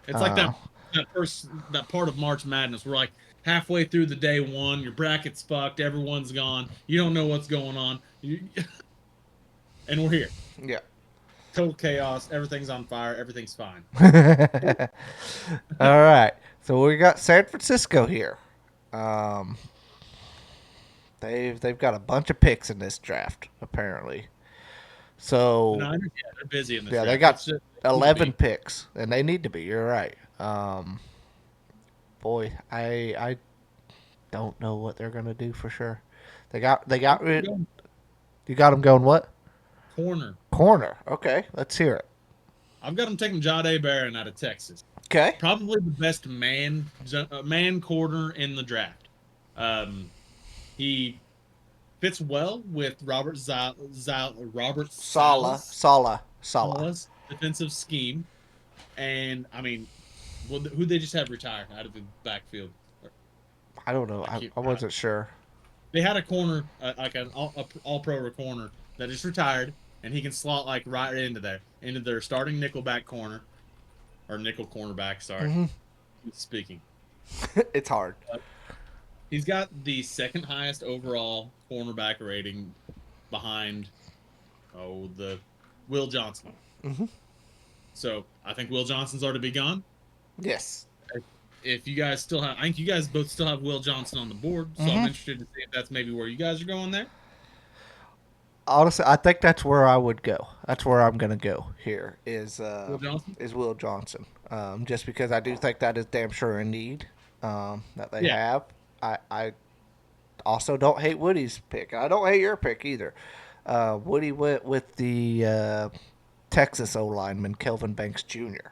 It's like that part of March Madness where like halfway through the day one, your bracket's fucked, everyone's gone, you don't know what's going on, and we're here. Yeah. Total chaos. Everything's on fire. Everything's fine. All right. So we got San Francisco here. Um, they've got a bunch of picks in this draft apparently. So The Niners, yeah, they're busy in this. yeah, draft. they got It's just- 11 picks, and they need to be. You're right. Boy, I don't know what they're gonna do for sure. They got rid. You got them going what? Corner. Okay, let's hear it. I've got them taking Jahdae Barron out of Texas. Okay. Probably the best man corner in the draft. He fits well with Robert Salah's defensive scheme, and I mean, who they just had retired out of the backfield? I don't know. I wasn't sure. They had a corner, like an all-pro corner that just retired, and he can slot like right into their starting nickelback corner, or nickel cornerback. Sorry, speaking. It's hard. He's got the second highest overall cornerback rating behind, the Will Johnson. So I think Will Johnson's already be gone. Yes. If you guys still have, I think you guys both still have Will Johnson on the board. So I'm interested to see if that's maybe where you guys are going there. Honestly, I think that's where I would go. That's where I'm gonna go. Here is Will Johnson. Just because I do think that is damn sure a need that they have. I also don't hate Woody's pick. I don't hate your pick either. Woody went with the Texas O lineman Kelvin Banks Jr.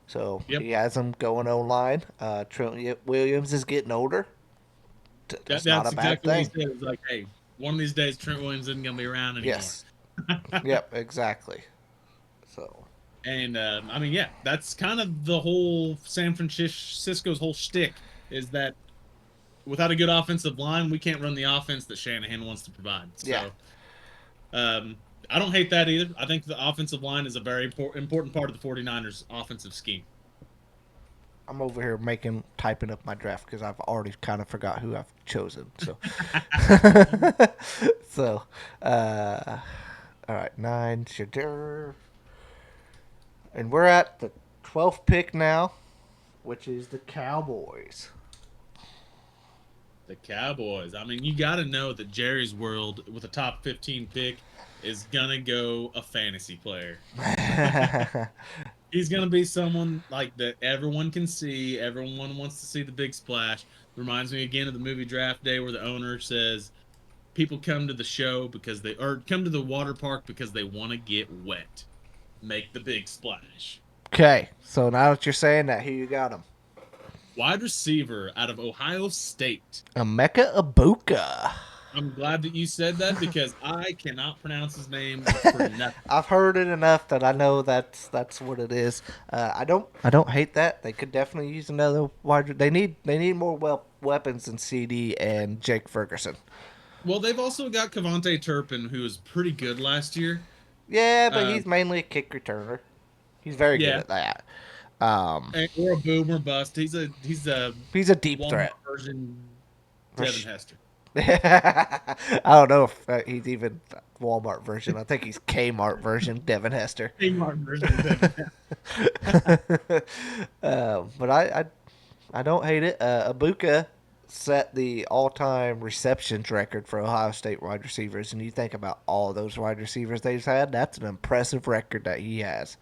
So he has him going O line. Trent Williams is getting older. That's not a bad exactly thing. what he said. It was like, hey, one of these days Trent Williams isn't gonna be around anymore. Yes. Yep. Exactly. So. And I mean, yeah, that's kind of the whole San Francisco's whole shtick is that without a good offensive line, we can't run the offense that Shanahan wants to provide. So, I don't hate that either. I think the offensive line is a very important part of the 49ers offensive scheme. I'm over here typing up my draft because I've already kind of forgot who I've chosen. So, all right, 9, Shadur. And we're at the 12th pick now, which is the Cowboys. The Cowboys. I mean, you got to know that Jerry's World with a top 15 pick is going to go a fantasy player. He's going to be someone like that everyone can see. Everyone wants to see the big splash. Reminds me again of the movie Draft Day where the owner says people come to the show come to the water park because they want to get wet. Make the big splash. Okay, so now that you're saying that, here you got him. Wide receiver out of Ohio State. Emeka Egbuka. I'm glad that you said that because I cannot pronounce his name for nothing. I've heard it enough that I know that's what it is. I don't hate that. They could definitely use another wide. They need more weapons than CD and Jake Ferguson. Well, they've also got Kevontae Turpin, who was pretty good last year. Yeah, but he's mainly a kick returner. He's very good at that. Or a boom or bust. He's a deep Walmart threat version Devin Hester. I don't know if he's even Walmart version. I think he's Kmart version Devin Hester. Kmart version Devin Hester. But I don't hate it. Egbuka set the all-time receptions record for Ohio State wide receivers, and you think about all those wide receivers they've had, that's an impressive record that he has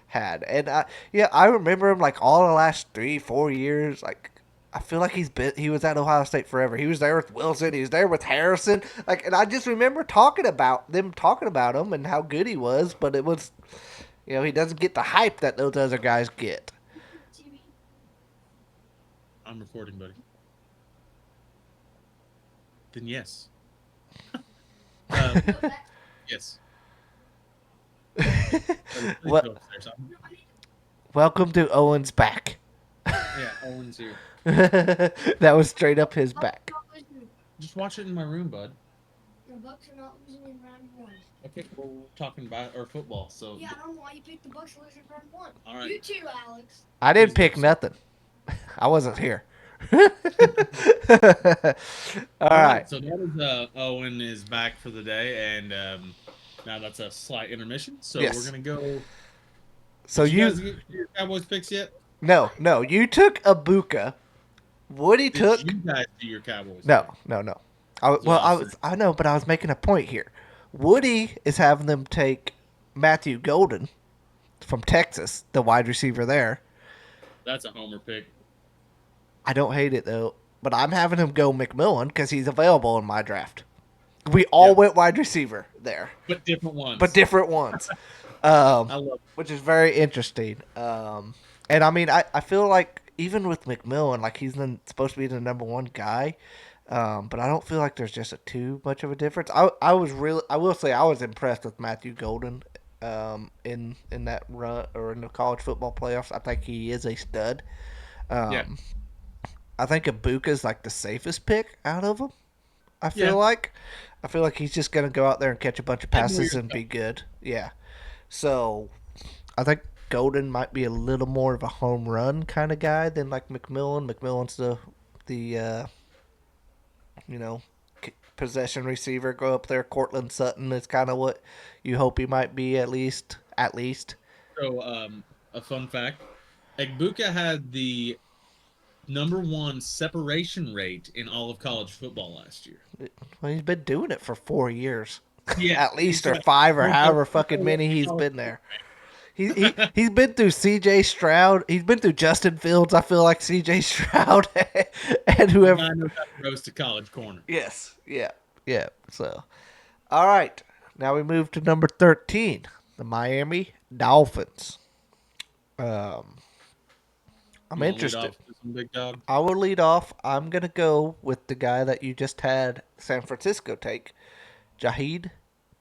had. And I remember him like all the last 3-4 years. Like I feel like he was at Ohio State forever. He was there with Wilson. He was there with Harrison. And I just remember talking about him and how good he was. But it was, he doesn't get the hype that those other guys get. I'm recording, buddy. Then yes. Yes. Please Well, go upstairs, son. welcome to Owen's back. Yeah, Owen's here. That was straight up his back. Just watch it in my room, bud. The Bucks are not losing in round one. Okay, well, we're talking about our football, so. Yeah, I don't know why you picked the Bucks to lose in round one. All right. You too, Alex. I didn't Please pick go, nothing. I wasn't here. All All right. So that is Owen is back for the day, and now that's a slight intermission. So Yes. we're gonna go. So Did you guys you get your Cowboys picks yet? no, you took Ibuka. Woody Did took you guys do your Cowboys? no. what I know, but I was making a point here. Woody is having them take Matthew Golden from Texas, the wide receiver there. That's a homer pick. I don't hate it though, but I'm having him go McMillan because he's available in my draft. We all Yep. went wide receiver there, But different ones. but different ones, I love it. which is very interesting. And I mean, I feel like even with McMillan, like he's supposed to be the number one guy, but I don't feel like there's just too much of a difference. I will say I was impressed with Matthew Golden, in that run or in the college football playoffs. I think he is a stud. Yeah. I think Ibuka's like the safest pick out of them. I Yeah. feel like he's just gonna go out there and catch a bunch of And passes weird and be good. Yeah. So I think Golden might be a little more of a home run kind of guy than like McMillan. McMillan's the possession receiver. Go up there. Cortland Sutton is kind of what you hope he might be at least. So, a fun fact: Egbuka had the number one separation rate in all of college football last year. Well, he's been doing it for 4 years. Yeah, At least, or exactly. 5, or however fucking many he's been there. He's been through C.J. Stroud. He's been through Justin Fields. I feel like C.J. Stroud and whoever. I know that rose to college corner. Yes. Yeah. So, all right. Now we move to number 13, the Miami Dolphins. I'm You wanna lead interested. off with some big dog? I will lead off. I'm going to go with the guy that you just had San Francisco take, Jade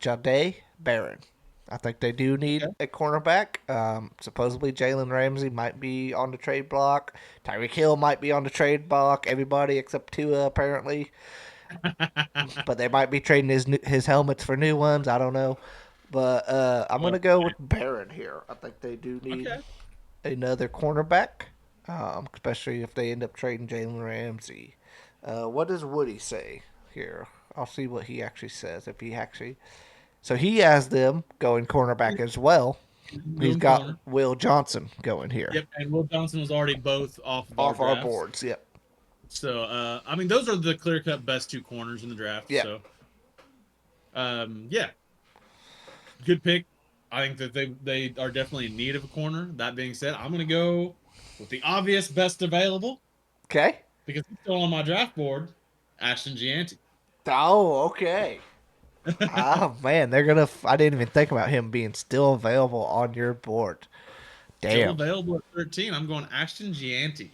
Barron. I think they do need a cornerback. Supposedly Jalen Ramsey might be on the trade block. Tyreek Hill might be on the trade block. Everybody except Tua, apparently. But they might be trading his helmets for new ones. I don't know. But I'm going to go with Barron here. I think they do need another cornerback, especially if they end up trading Jalen Ramsey. What does Woody say here? I'll see what he actually says. So he has them going cornerback as well. He's got corner. Will Johnson going here. Yep, and Will Johnson was already both off Our drafts. boards, yep. So, I mean, those are the clear-cut best two corners in the draft. Yeah. So, yeah, good pick. I think that they are definitely in need of a corner. That being said, I'm going to go with the obvious best available Okay. because he's still on my draft board, Ashton Gianti. Oh, okay. Oh, man, they're going to... I didn't even think about him being still available on your board. Still Damn. available at 13. I'm going Ashton Gianti.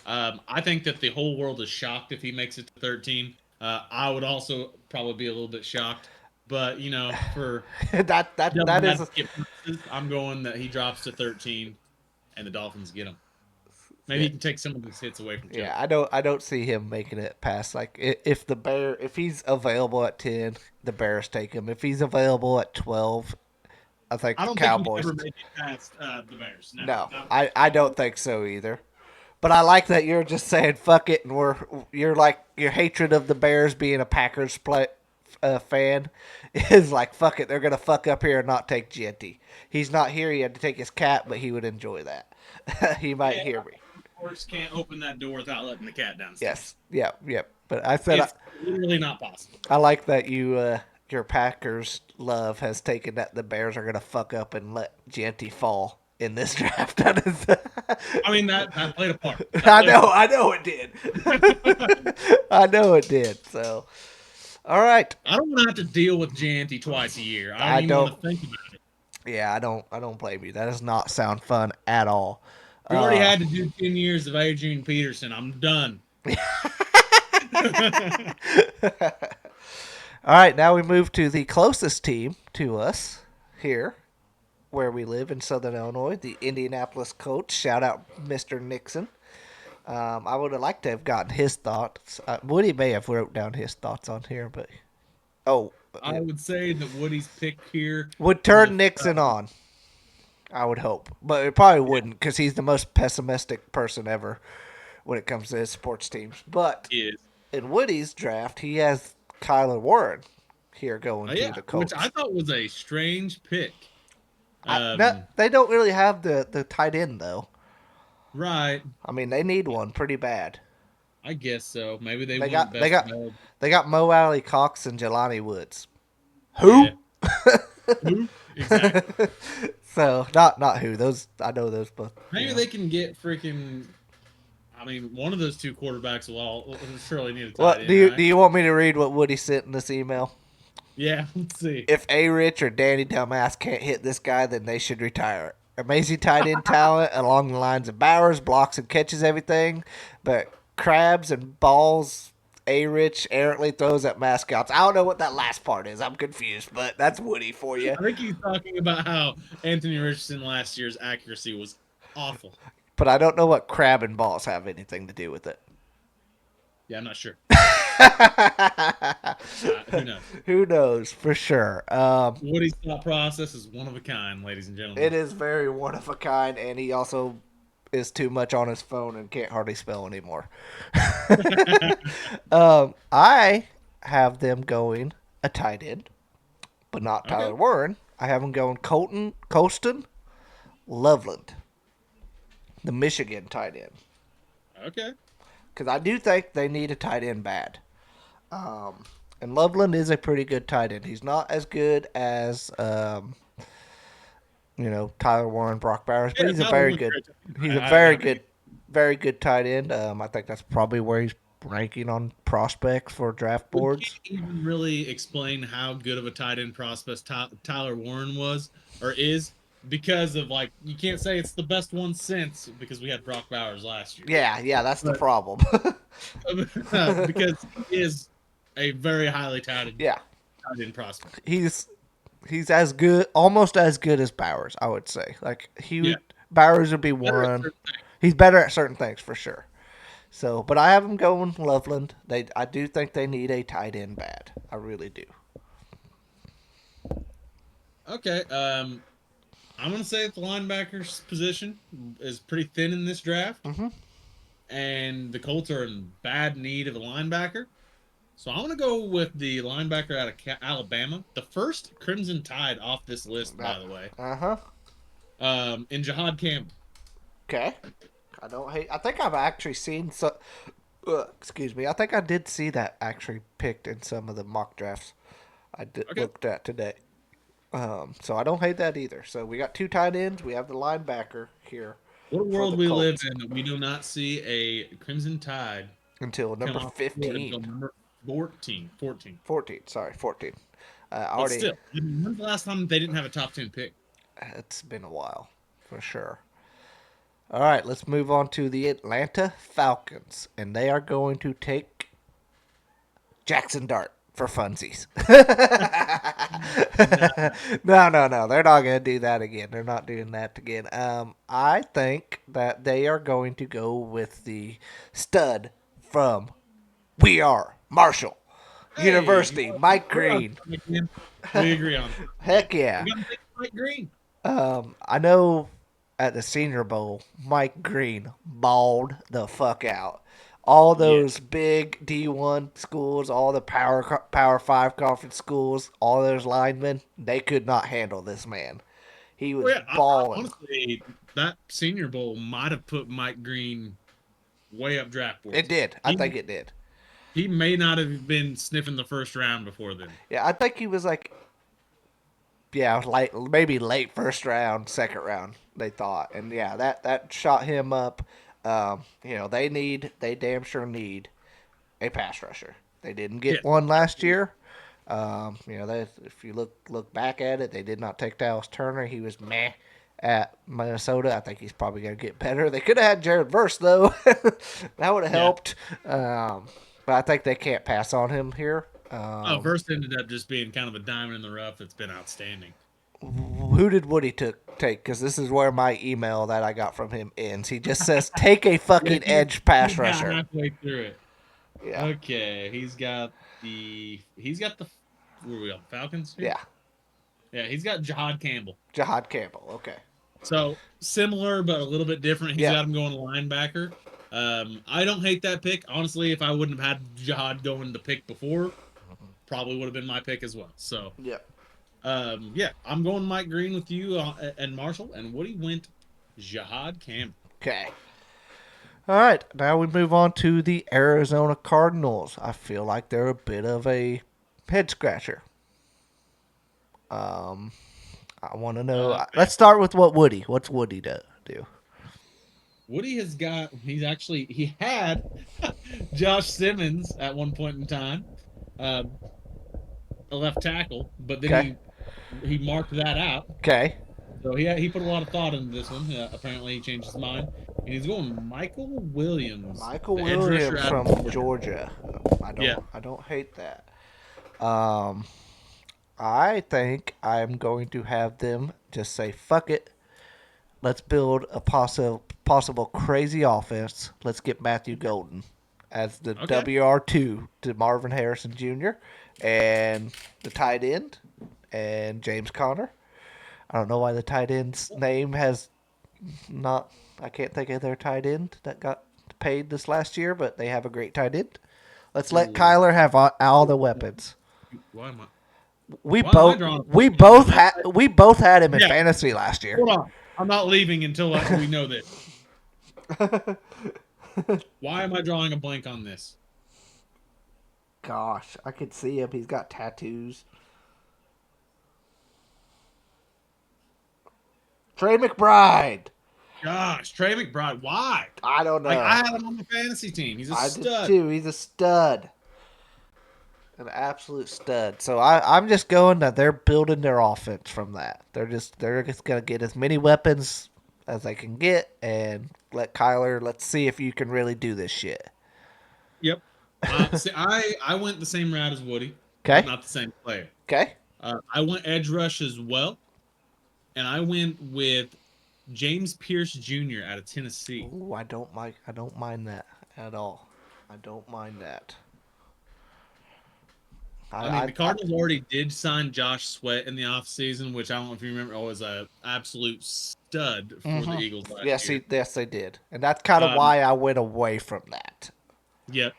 I think that the whole world is shocked if he makes it to 13. I would also probably be a little bit shocked. But, you know, for that is... purposes, I'm going that he drops to 13 and the Dolphins get him. Maybe he can take some of these hits away from Chubb. Yeah, I don't see him making it past if he's available at 10, the Bears take him. If he's available at 12, I think I don't the Cowboys. think he's ever made it past the Bears. No, I don't think so either. But I like that you're just saying fuck it, and you're like your hatred of the Bears being a Packers fan is like fuck it. They're gonna fuck up here and not take Gianti. He's not here. He had to take his cat, but he would enjoy that. He might hear me. Of course, can't open that door without letting the cat downstairs. Yes. Yep. But I said It's literally not possible. I like that your Packers love has taken that the Bears are gonna fuck up and let Gianti fall in this draft. That is, I mean that played a part. I know it did. I know it did. So, all right. I don't want to have to deal with Gianti twice a year. I don't even want to think about it. Yeah, I don't blame you. That does not sound fun at all. We already had to do 10 years of Adrian Peterson. I'm done. All right, now we move to the closest team to us here, where we live in Southern Illinois, the Indianapolis Colts. Shout out Mr. Nixon. I would have liked to have gotten his thoughts. Woody may have wrote down his thoughts on here, but I would say that Woody's pick here would turn Nixon on. I would hope, but it probably wouldn't because he's the most pessimistic person ever when it comes to his sports teams. But is in Woody's draft, he has Kyler Warren here going to the Colts. which I thought was a strange pick. No, they don't really have the tight end though. Right. I mean, they need one pretty bad. I guess so. Maybe they got best they got Mo Alley Cox and Jelani Woods. Who? Yeah. Who? Exactly. So not who. Those I know those both. Maybe they can get freaking. I mean, one of those two quarterbacks will surely need a tight end. Do you want me to read what Woody sent in this email? Yeah, let's see. If A. Rich or Danny Dumbass can't hit this guy, then they should retire. Amazing tight end talent along the lines of Bowers, blocks and catches everything, but crabs and balls. A. Rich errantly throws at mascots. I don't know what that last part is. I'm confused, but that's Woody for you. I think he's talking about how Anthony Richardson last year's accuracy was awful. But I don't know what crab and balls have anything to do with it. Yeah, I'm not sure. Who knows? Who knows for sure? Woody's thought process is one of a kind, ladies and gentlemen. It is very one of a kind, and he also is too much on his phone and can't hardly spell anymore. I have them going a tight end, but not Tyler Warren. I have them going Colston Loveland, the Michigan tight end. Okay. Because I do think they need a tight end bad. And Loveland is a pretty good tight end. He's not as good as, Tyler Warren, Brock Bowers, but he's a very good. He's a very good tight end. I think that's probably where he's ranking on prospects for draft boards. We can't even really explain how good of a tight end prospect Tyler Warren was or is because of you can't say it's the best one since because we had Brock Bowers last year. Yeah, that's the problem. Because he is a very highly touted tight end prospect. He's as good, almost as good as Bowers, I would say. Bowers would be one. He's better at certain things for sure. So, but I have him going Loveland. I do think they need a tight end bad. I really do. Okay. I'm going to say that the linebacker's position is pretty thin in this draft. Mm-hmm. And the Colts are in bad need of a linebacker. So I'm going to go with the linebacker out of Alabama. The first Crimson Tide off this list, by the way. Uh-huh. In Jihad Campbell. Okay. I think I've actually seen some. Excuse me. I think I did see that actually picked in some of the mock drafts I looked at today. So I don't hate that either. So we got two tight ends. We have the linebacker here. What world we live in that we do not see a Crimson Tide until number 15. Until number 14. 14. Sorry, 14. But still, when's the last time they didn't have a top 10 pick? It's been a while, for sure. All right, let's move on to the Atlanta Falcons, and they are going to take Jackson Dart for funsies. No, they're not going to do that again. They're not doing that again. I think that they are going to go with the stud from Marshall University, Mike Green. We agree on that. Heck yeah. We got to take Mike Green. I know at the Senior Bowl, Mike Green balled the fuck out. All those big D1 schools, all the Power 5 conference schools, all those linemen, they could not handle this man. He was balling. Honestly, that Senior Bowl might have put Mike Green way up draft boards. It did. I think it did. He may not have been sniffing the first round before then. Yeah, I think he was maybe late first round, second round, they thought. And that shot him up. They damn sure need a pass rusher. They didn't get one last year. If you look back at it, they did not take Dallas Turner. He was meh at Minnesota. I think he's probably going to get better. They could have had Jared Verse, though. That would have helped. But I think they can't pass on him here. Verse ended up just being kind of a diamond in the rough that's been outstanding. Who did Woody take? Because this is where my email that I got from him ends. He just says, "Take a fucking edge pass He got rusher." halfway through it. Yeah, Okay, he's got the where are we on Falcons here? yeah. Yeah, he's got Jahad Campbell. Jahad Campbell. Okay. So similar but a little bit different. He's Yeah. got him going linebacker. I don't hate that pick. Honestly, if I wouldn't have had Jahad going to pick before, probably would have been my pick as well. So Yeah. yeah, I'm going Mike Green with you and Marshall, and Woody went Jahad Campbell. Okay. All right. Now we move on to the Arizona Cardinals. I feel like they're a bit of a head scratcher. I want to know. Let's start with what's Woody do? Woody he had Josh Simmons at one point in time, a left tackle, but then Okay. he marked that out. Okay. So he put a lot of thought into this one. Apparently he changed his mind, and he's going Michael Williams. Michael the edge rusher Williams out from of Georgia. Yeah. I don't hate that. I think I'm going to have them just say fuck it. Let's build a possible crazy offense. Let's get Matthew Golden as the Okay. WR2 to Marvin Harrison Jr. and the tight end and James Conner. I don't know why the tight end's name has not. I can't think of their tight end that got paid this last year, but they have a great tight end. Let's let Kyler have all the weapons. Why am I? We Why am I both drawing- we both had him in Yeah. fantasy last year. Hold on. I'm not leaving until we know this. Why am I drawing a blank on this? Gosh, I could see him. He's got tattoos. Trey McBride. Gosh, Trey McBride. Why? I don't know. Like I had him on the fantasy team. He's a I stud. did too. He's a stud. An absolute stud. So I'm just going that they're building their offense from that. They're just gonna get as many weapons as they can get and let Kyler. Let's see if you can really do this shit. Yep. See, I went the same route as Woody. Okay. But not the same player. Okay. I went edge rush as well, and I went with James Pierce Jr. out of Tennessee. Ooh, I don't mind that at all. I don't mind that. I mean, the Cardinals already did sign Josh Sweat in the offseason, which I don't know if you remember, was an absolute stud for the Eagles last year. Yes, they did, and that's kind of why I went away from that. Yep.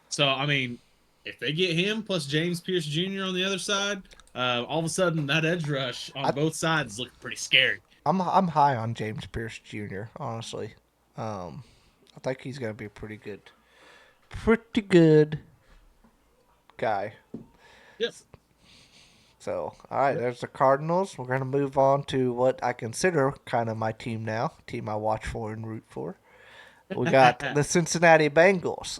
So, I mean, if they get him plus James Pierce Jr. on the other side, all of a sudden that edge rush on both sides is looking pretty scary. I'm high on James Pierce Jr. Honestly, I think he's gonna be a pretty good guy. Yes. So, all right, there's the Cardinals. We're gonna move on to what I consider kind of my team now, team I watch for and root for. We got the Cincinnati Bengals.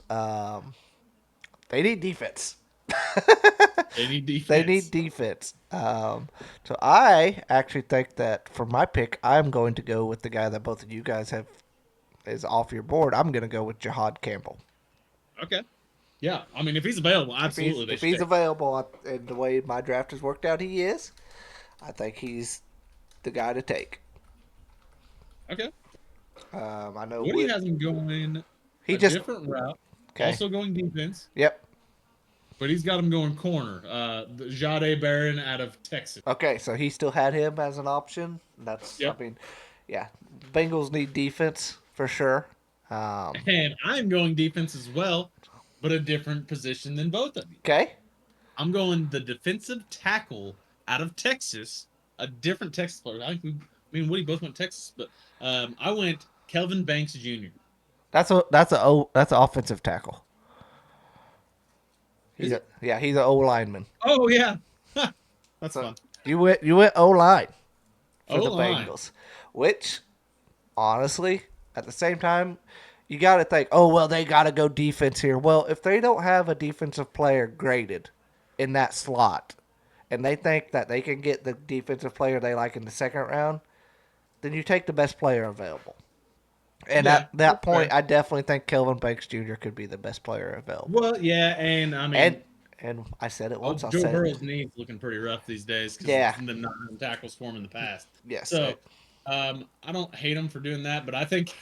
They need defense. They need defense. They need defense. So I actually think that for my pick, I'm going to go with the guy that both of you guys have is off your board. I'm going to go with Jahad Campbell. Okay. Yeah. I mean, if he's available, absolutely. If he's available, and the way my draft has worked out, he is. I think he's the guy to take. Okay. I know Woody has him going different route. Okay. Also going defense. Yep. But he's got him going corner. Jade Barron out of Texas. Okay, so he still had him as an option. That's Yep. I mean, yeah, Bengals need defense for sure. And I'm going defense as well, but a different position than both of you. Okay. I'm going the defensive tackle out of Texas, a different Texas player. Me and Woody both went Texas, but I went Kelvin Banks Jr. That's an offensive tackle. He's an O lineman. Oh yeah, that's fun. You went O line for the O-line. Bengals, which honestly, at the same time, you got to think, oh well, they got to go defense here. Well, if they don't have a defensive player graded in that slot, and they think that they can get the defensive player they like in the second round, then you take the best player available. And Yeah, at that point, fair. I definitely think Kelvin Banks Jr. could be the best player available. Well, yeah, and I mean, And I said it Oh, once. I'll Joe say it. Burrow's knee's looking pretty rough these days because Yeah. of them not having tackles for him in the past. Yes. So, I don't hate them for doing that, but I think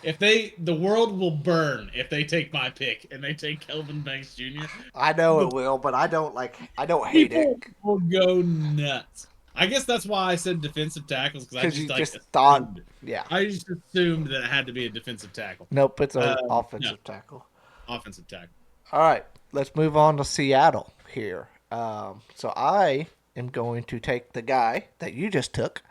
the world will burn if they take my pick and they take Kelvin Banks Jr. I know The it will, but I don't hate it people will go nuts. I guess that's why I said defensive tackles because I because just you like just thought, assumed it. yeah. I just assumed that it had to be a defensive tackle. Nope, it's an No, offensive tackle. offensive tackle. All right, let's move on to Seattle here. So I am going to take the guy that you just took,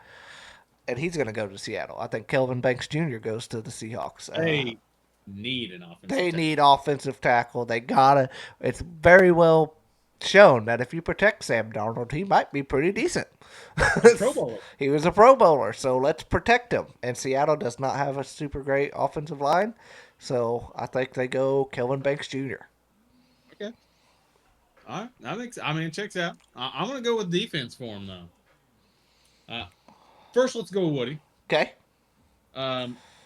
and he's going to go to Seattle. I think Kelvin Banks Jr. goes to the Seahawks. They need an offensive They tackle. need offensive tackle. They gotta. It's very well shown that if you protect Sam Darnold, he might be pretty decent. Pro Bowler. He was a Pro Bowler, so let's protect him. And Seattle does not have a super great offensive line, so I think they go Kelvin Banks Jr. Okay. All right. I mean, it checks out. I'm going to go with defense for him, though. First, let's go with Woody. Okay.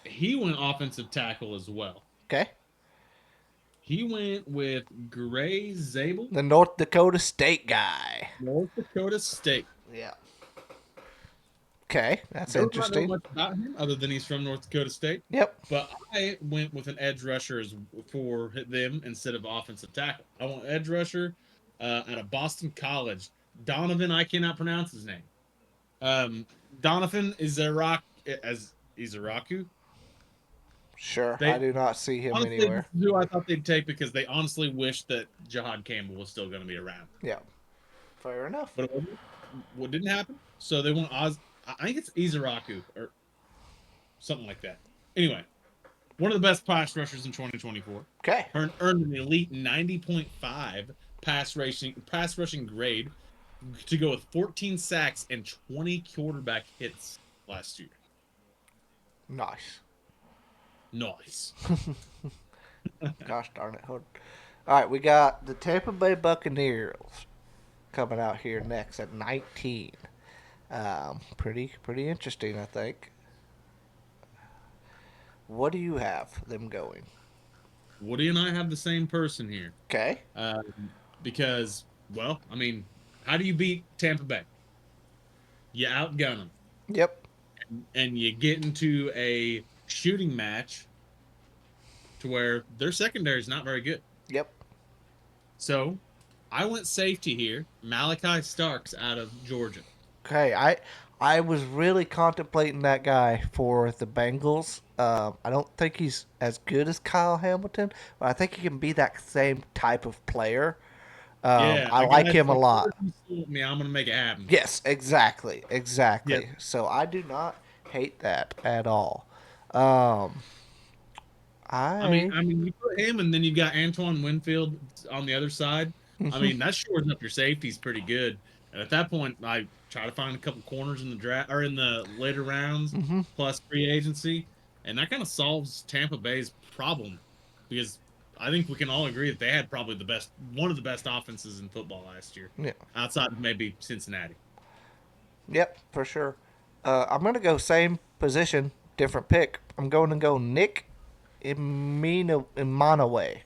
He went offensive tackle as well. Okay. He went with Gray Zabel, The North Dakota State guy. North Dakota State. Yeah. Okay, that's Don't interesting. know much about him other than he's from North Dakota State. Yep. But I went with an edge rusher for them instead of offensive tackle. I want edge rusher out of Boston College. Donovan, I cannot pronounce his name. Donovan Izaraku. Sure. They- I do not see him Honestly, anywhere. this is who I thought they'd take because they honestly wish that Jahad Campbell was still going to be around. Yeah. Fair enough. But what didn't happen? So they went I think it's Izaraku or something like that. Anyway, one of the best pass rushers in 2024. Okay. Earned an elite 90.5 pass rushing grade to go with 14 sacks and 20 quarterback hits last year. Nice. Nice. Gosh darn it. Hold. All right, we got the Tampa Bay Buccaneers coming out here next at 19. Pretty interesting, I think. What do you have them going? Woody and I have the same person here. Okay. Because, well, I mean, how do you beat Tampa Bay? You outgun them. Yep. And you get into a shooting match to where their secondary is not very good. Yep. So I went safety here. Malachi Starks out of Georgia. Okay. I was really contemplating that guy for the Bengals. I don't think he's as good as Kyle Hamilton, but I think he can be that same type of player. I like him a lot. Me, I'm gonna make it happen. Yes, exactly. Yep. So I do not hate that at all. I mean, you put him, and then you got Antoine Winfield on the other side. I mean, that shores up your safeties pretty good. And at that point, I try to find a couple corners in the draft or in the later rounds, plus free agency, and that kind of solves Tampa Bay's problem because I think we can all agree that they had probably one of the best offenses in football last year, Yeah. outside of maybe Cincinnati. Yep, for sure. I'm going to go same position, different pick. I'm going to go Nick Imanoue,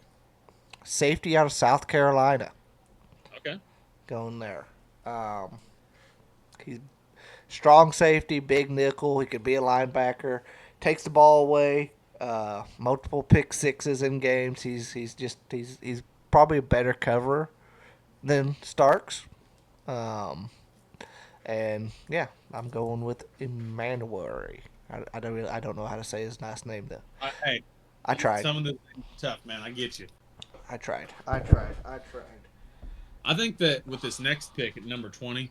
safety out of South Carolina. Okay. Going there. He's strong safety, big nickel. He could be a linebacker. Takes the ball away. Multiple pick sixes in games. He's probably a better cover than Starks. And yeah, I'm going with Emmanuel. I don't know how to say his last name though. Hey, I tried. Some of the tough, man. I get you. I tried. I think that with this next pick at number 20,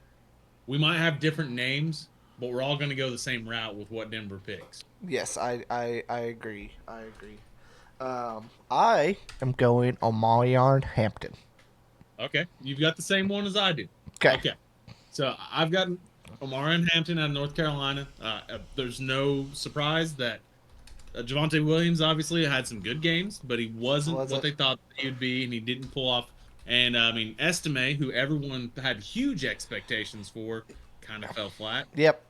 we might have different names, but we're all going to go the same route with what Denver picks. Yes, I agree. I am going Omarion Hampton. Okay. You've got the same one as I do. Okay. So I've got Omarion Hampton out of North Carolina. There's no surprise that Javonte Williams obviously had some good games, but he wasn't what they thought he would be, and he didn't pull off. And, I mean, Estime, who everyone had huge expectations for, kind of fell flat. Yep.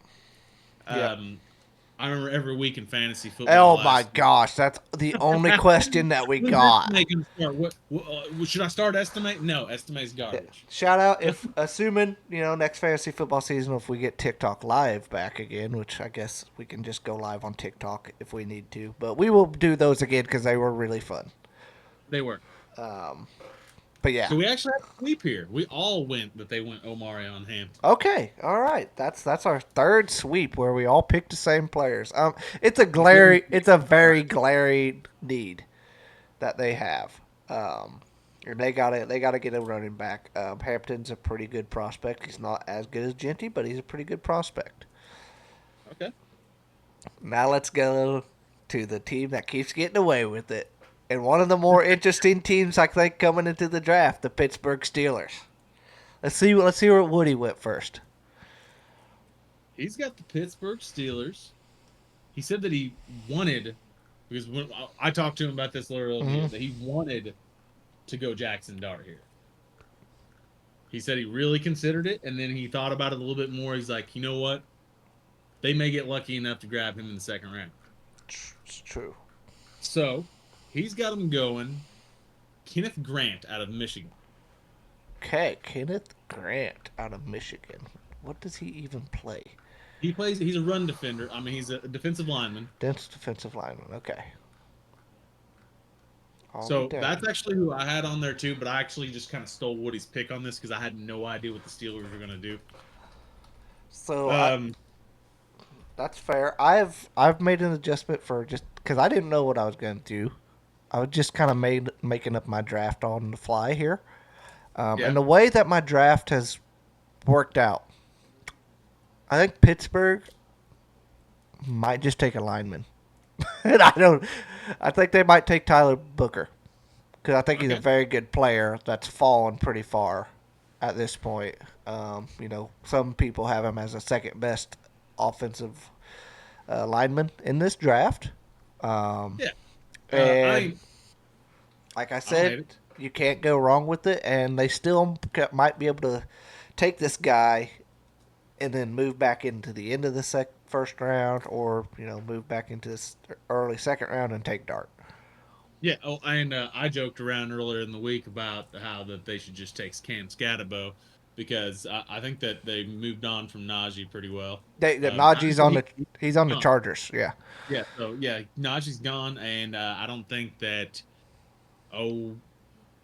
I remember every week in fantasy football. Oh my gosh, that's the only question that we When's got. Estimate gonna start? Should I start Estimate? No, Estimate's garbage. Shout out if assuming, next fantasy football season if we get TikTok live back again, which I guess we can just go live on TikTok if we need to. But we will do those again because they were really fun. They were. But yeah. So we actually had a sweep here. We all went, but they went Omari on Hampton. Okay, all right. That's our third sweep where we all picked the same players. It's a very glaring need that they have. And they gotta get a running back. Hampton's a pretty good prospect. He's not as good as Genty, but he's a pretty good prospect. Okay. Now let's go to the team that keeps getting away with it. And one of the more interesting teams I think coming into the draft, the Pittsburgh Steelers. Let's see where Woody went first. He's got the Pittsburgh Steelers. He said that he wanted, because when I talked to him about this earlier, that he wanted to go Jackson Dart here. He said he really considered it, and then he thought about it a little bit more. He's like, you know what? They may get lucky enough to grab him in the second round. It's true. So he's got him going Kenneth Grant out of Michigan. Okay, Kenneth Grant out of Michigan. What does he even play? He's a run defender. I mean, he's a defensive lineman. Defensive lineman. Okay. So that's actually who I had on there too, but I actually just kind of stole Woody's pick on this because I had no idea what the Steelers were going to do. So that's fair. I've made an adjustment for just because I didn't know what I was going to do. I was just kind of making up my draft on the fly here. And the way that my draft has worked out, I think Pittsburgh might just take a lineman. And I think they might take Tyler Booker because I think he's a very good player that's fallen pretty far at this point. Some people have him as a second best offensive lineman in this draft. And like I said, you can't go wrong with it, and they still might be able to take this guy and then move back into the end of the first round, or move back into this early second round and take Dart. Yeah. Oh, and I joked around earlier in the week about how that they should just take Cam Scatterbo because I think that they moved on from Najee pretty well. Najee's he's on the Chargers. Yeah. Yeah. So yeah, Najee's gone, and I don't think that.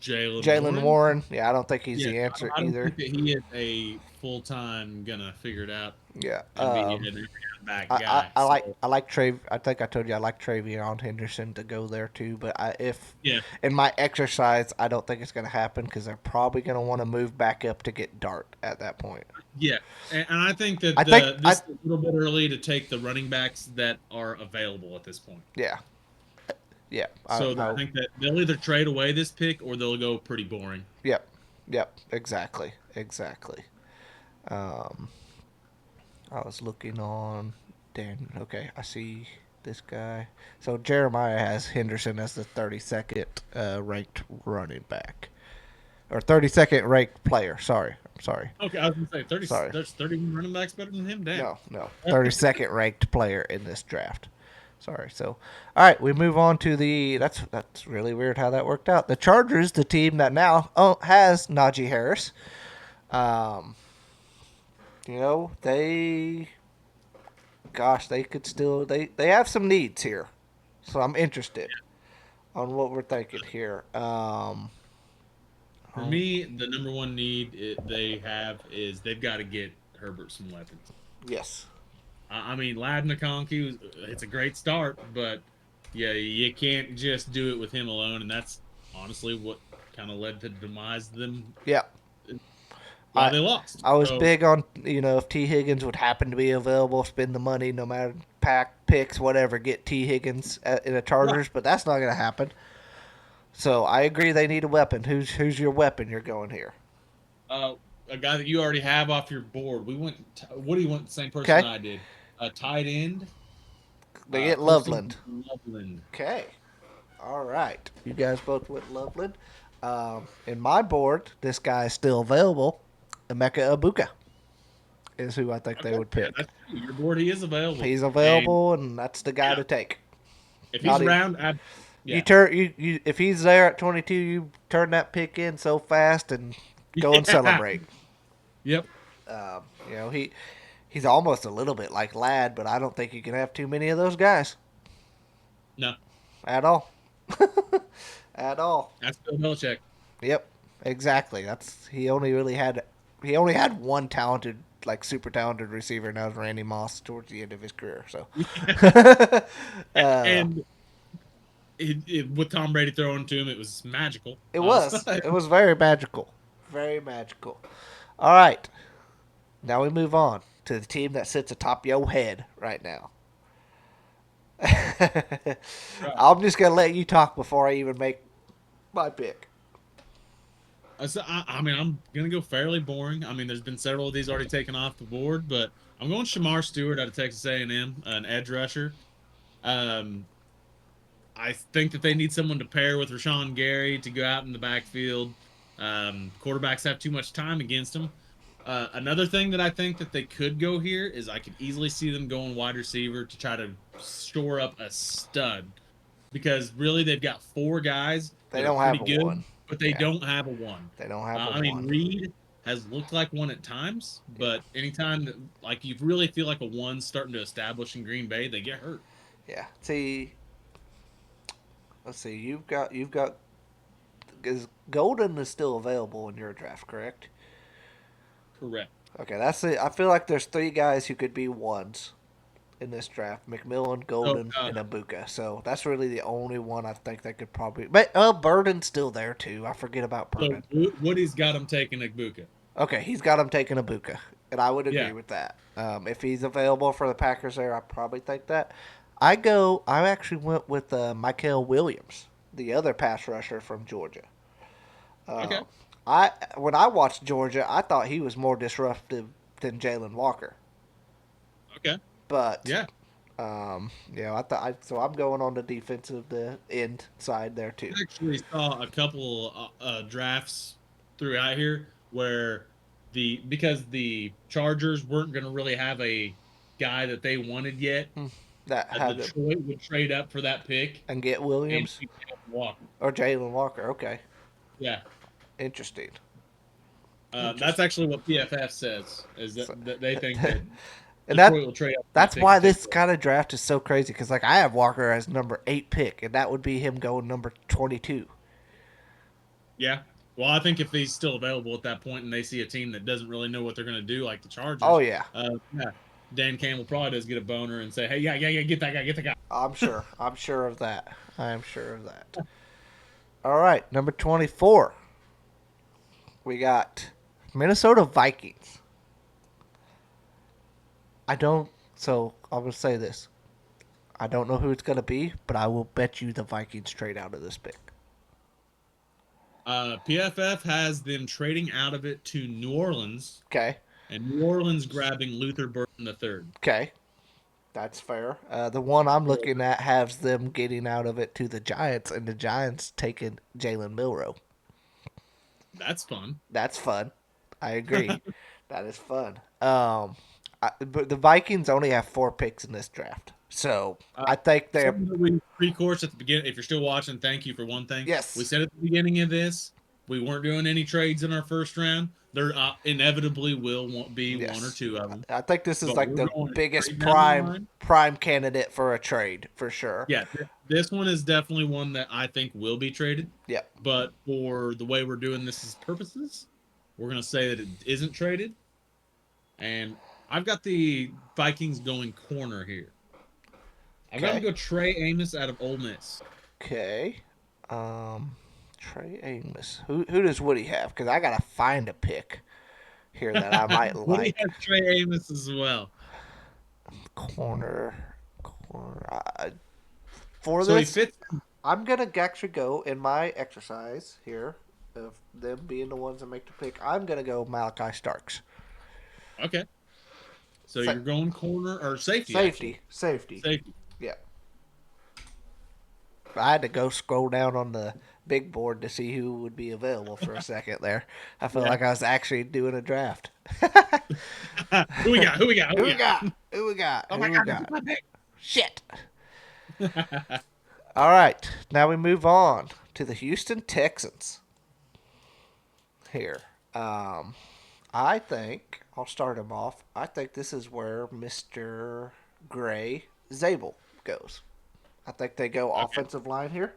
Jalen Warren. Yeah, I don't think he's the answer I don't either. think that he is a full-time gonna figure it out. Yeah. Back guy. I like Trav. I think I told you I like Travion Henderson to go there too. But in my exercise, I don't think it's going to happen because they're probably going to want to move back up to get Dart at that point. Yeah, and I think that this is a little bit early to take the running backs that are available at this point. Yeah. Yeah. So I think that they'll either trade away this pick or they'll go pretty boring. Yep. Exactly. I was looking on Dan. Okay, I see this guy. So Jeremiah has Henderson as the 32nd ranked running back. Or 32nd ranked player. Sorry. Okay, I was going to say 30. Sorry. There's 31 running backs better than him? Damn. No. 32nd ranked player in this draft. Sorry. So, all right, we move on to that's really weird how that worked out. The Chargers, the team that now has Najee Harris. They could still they have some needs here. So I'm interested on what we're thinking here. For me, the number one need they have is they've got to get Herbert some weapons. Yes. I mean, Lad McConkey, it's a great start, but yeah, you can't just do it with him alone, and that's honestly what kind of led to the demise of them. Yeah. They lost. I was big on, if T. Higgins would happen to be available, spend the money, no matter pack, picks, whatever, get T. Higgins in the Chargers, but that's not going to happen. So I agree they need a weapon. Who's your weapon you're going here? A guy that you already have off your board. What do you want? The same person I did. A tight end. They get Loveland. Okay. All right. You guys both went Loveland. In my board, this guy is still available. Emeka Egbuka is who I think they Okay. would Yeah, pick. that's true. Your board, he is available. He's And available, and that's the guy yeah, to take. if Not he's even- around, You yeah. turn you if he's there at 22, you turn that pick in so fast and go and Yeah. celebrate. Yep. You know, he's almost a little bit like Ladd, but I don't think you can have too many of those guys No, at all. At all. that's Bill Belichick. Yep, exactly. He only had one talented, like super talented receiver, and that was Randy Moss towards the end of his career. So, And with Tom Brady throwing to him, it was magical. it was very magical, very magical. All right, now we move on to the team that sits atop your head right now. I'm just gonna let you talk before I even make my pick. I mean, I'm gonna go fairly boring. I mean, there's been several of these already taken off the board, but I'm going Shamar Stewart out of Texas A&M, an edge rusher. Um, I think that they need someone to pair with Rashawn Gary to go out in the backfield. Quarterbacks have too much time against them. Another thing that I think that they could go here is I could easily see them going wide receiver to try to shore up a stud, because really they've got four guys They that don't are have pretty a good, one. but they Yeah. don't have a one. They don't have a I mean, one. Reed has looked like one at times, but anytime that, like, you really feel like a one's starting to establish in Green Bay, they get hurt. Yeah. See, let's see. You've got is Golden is still available in your draft, correct? Correct. Okay, that's it. I feel like there's three guys who could be ones in this draft: McMillan, Golden, and Abuka. So that's really the only one I think that could probably. But Burden's still there too. I forget about So Burden. Woody's got him taking Igbuka. Okay, he's got him taking Abuka, and I would agree Yeah. with that. If he's available for the Packers, there, I probably think that. I actually went with Michael Williams, the other pass rusher from Georgia. Okay. When I watched Georgia, I thought he was more disruptive than Jalen Walker. Okay. But Yeah. so I'm going on the defensive the end side there too. I actually saw a couple drafts throughout here where because the Chargers weren't going to really have a guy that they wanted yet, That had it Detroit would trade up for that pick and get Williams and Walker. or Jalen Walker. Okay, Yeah. interesting. That's actually what PFF says, is that they think that And Detroit will trade up. that's why this kind of draft is so crazy, because like I have Walker as number 8 pick, and that would be him going number 22. Yeah. Well, I think if he's still available at that point and they see a team that doesn't really know what they're going to do, like the Chargers. Oh yeah, Yeah. Dan Campbell probably does get a boner and say, hey, yeah, get that guy. I'm sure. I'm sure of that. I'm sure of that. All right, number 24. We got Minnesota Vikings. So I'm going to say this. I don't know who it's going to be, but I will bet you the Vikings trade out of this pick. PFF has them trading out of it to New Orleans, Okay. and New Orleans grabbing Luther Burton III. Okay. That's fair. The one I'm looking at has them getting out of it to the Giants, and the Giants taking Jalen Milroe. That's fun. That's fun. I agree. That is fun. But the Vikings only have 4 picks in this draft, so I think they're. Pre-course at the beginning. If you're still watching, thank you for one thing. Yes. We said at the beginning of this, we weren't doing any trades in our first round. There inevitably will be Yes. 1 or 2 of them. I think this is But like we're the going biggest straight down the line. prime candidate for a trade for sure. Yeah, this one is definitely one that I think will be traded. Yep. But for the way we're doing this purposes, we're going to say that it isn't traded. And I've got the Vikings going corner here. I've got to Okay. go Trey Amos out of Ole Miss. Okay. Trey Amos. Who does Woody have? Because I gotta find a pick here that I might Woody like. has Trey Amos as well. Corner. For So he this, fits. I'm gonna actually go in my exercise here of them being the ones that make the pick. I'm gonna go Malachi Starks. Okay. So Sa- you're going corner or safety? Safety. Safety. Yeah. I had to go scroll down on the big board to see who would be available for a second there. I felt like I was actually doing a draft. Who we got? Who we got? Who we got? Who we got? Oh Who my we God, this got? is my pick. Shit. All right. Now we move on to the Houston Texans. Here. I think I'll start him off. I think this is where Mr. Gray Zabel goes. I think they go offensive line here.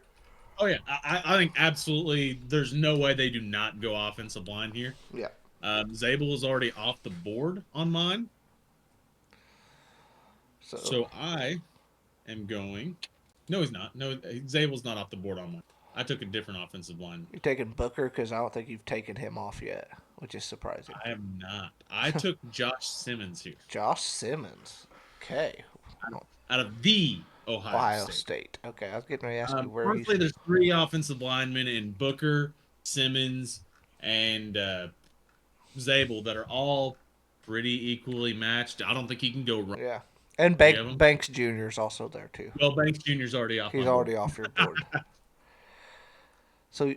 Oh yeah, I think absolutely. There's no way they do not go offensive line here. Yeah. Zabel is already off the board on mine, So, so I am going. No, he's not. No, Zabel's not off the board on mine. I took a different offensive line. you're taking Booker because I don't think you've taken him off yet, which is surprising. I have not. I took Josh Simmons here Josh Simmons. Okay. out of the Ohio Ohio State. State. Okay, I was getting ready to ask you where he's. Honestly, there's 3 offensive linemen in Booker, Simmons, and Zabel that are all pretty equally matched. I don't think he can go wrong. Yeah. And You have him? Banks Jr. is also there, too. Well, Banks Jr.'s already off. He's my board. already off your board. So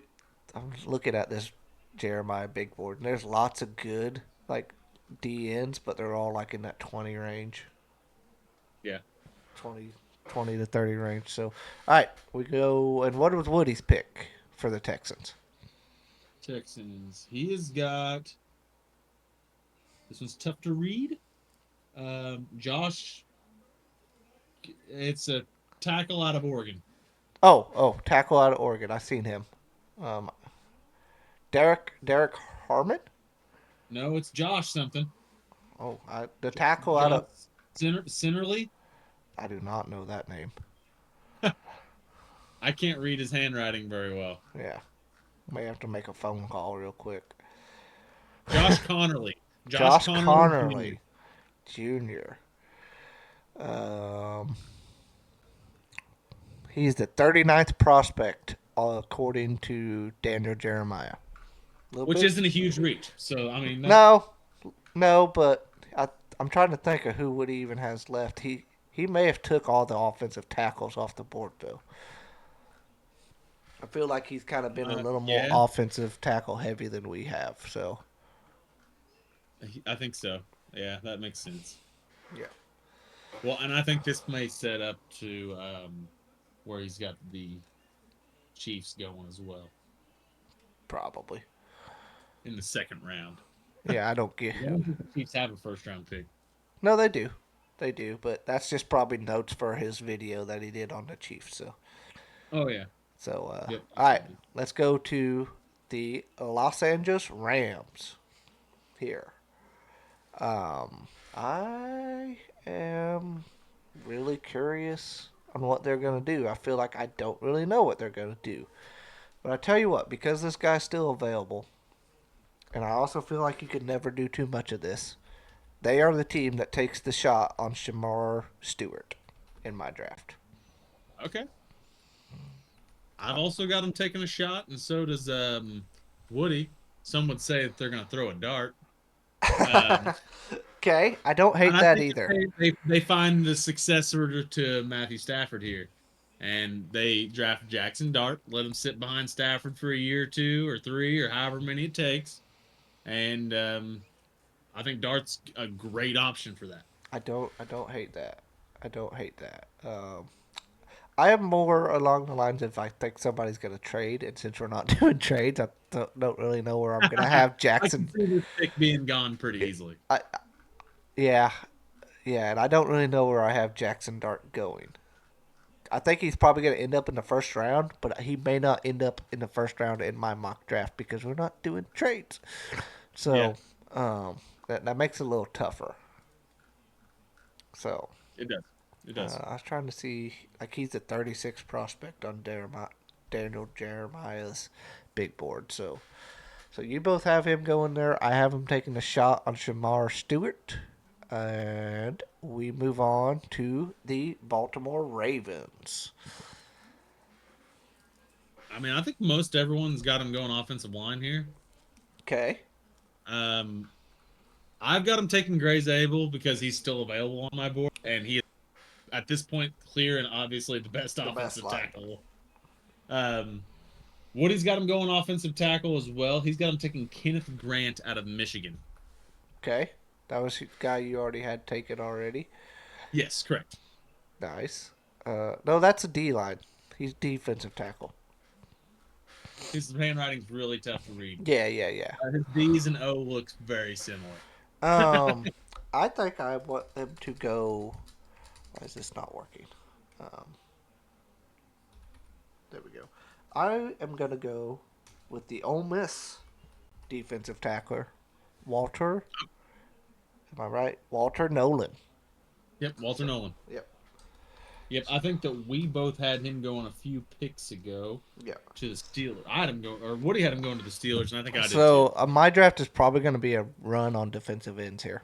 I'm looking at this Jeremiah big board, and there's lots of good like DNs, but they're all like in that 20 range. Yeah. 20 to 30 range. So, all right, we go. And what was Woody's pick for the Texans? Texans. He has got. This one's tough to read. Josh. It's a tackle out of Oregon. Oh, tackle out of Oregon. I seen him. Derek Harmon. No, it's Josh something. Oh, the tackle out of. Sinnerly. I do not know that name. I can't read his handwriting very well. Yeah, may have to make a phone call real quick. Josh Connerly. Josh Connerly. Jr. He's the 39th prospect, according to Daniel Jeremiah. Which isn't a huge reach. So, I mean... No, but I'm trying to think of who Woody even has left. He may have took all the offensive tackles off the board, though. I feel like he's kind of been a little more offensive tackle heavy than we have, so... I think so. Yeah, that makes sense. Yeah. Well, and I think this may set up to where he's got the Chiefs going as well Probably. in the second round. Yeah, I don't get The Chiefs have a first-round pick. No, they do. They do, but that's just probably notes for his video that he did on the Chiefs, so... Oh, yeah. So, Yep. all right, let's go to the Los Angeles Rams here. I am really curious on what they're going to do. I feel like I don't really know what they're going to do. But I tell you what, because this guy's still available, and I also feel like you could never do too much of this, they are the team that takes the shot on Shamar Stewart in my draft. Okay. I've also got him taking a shot, and so does Woody. Some would say that they're going to throw a dart. Okay, I don't hate that either. They find the successor to Matthew Stafford here, and they draft Jackson Dart, let him sit behind Stafford for a year or 2 or 3 or however many it takes, and I think Dart's a great option for that. I don't hate that. I am more along the lines of I think somebody's going to trade, and since we're not doing trades, I don't really know where I'm going to have Jackson. I can see this pick being gone pretty easily. Yeah, and I don't really know where I have Jackson Dart going. I think he's probably going to end up in the first round, but he may not end up in the first round in my mock draft because we're not doing trades. So that makes it a little tougher. So It does. It does. I was trying to see, like, he's the 36th prospect on Daniel Jeremiah's big board. So you both have him going there. I have him taking a shot on Shamar Stewart. And we move on to the Baltimore Ravens. I mean, I think most everyone's got him going offensive line here. Okay. I've got him taking Gray Zabel because he's still available on my board, and he is, at this point, clear and obviously the best offensive tackle. Woody's got him going offensive tackle as well. He's got him taking Kenneth Grant out of Michigan. Okay. That was the guy you already had taken already. Yes, correct. Nice. No, that's a D line. He's defensive tackle. His handwriting's really tough to read. Yeah, yeah, yeah. His D's and O looks very similar. Um, I think I want them to go. Why is this not working? Um, there we go. I am gonna go with the Ole Miss defensive tackler, Walter. Am I right? Walter Nolan. Yep, Walter Nolan. Yep. Yep, I think that we both had him going a few picks ago Yep. to the Steelers. I had him go, or Woody had him going to the Steelers, and I think I did So too. my draft is probably going to be a run on defensive ends here.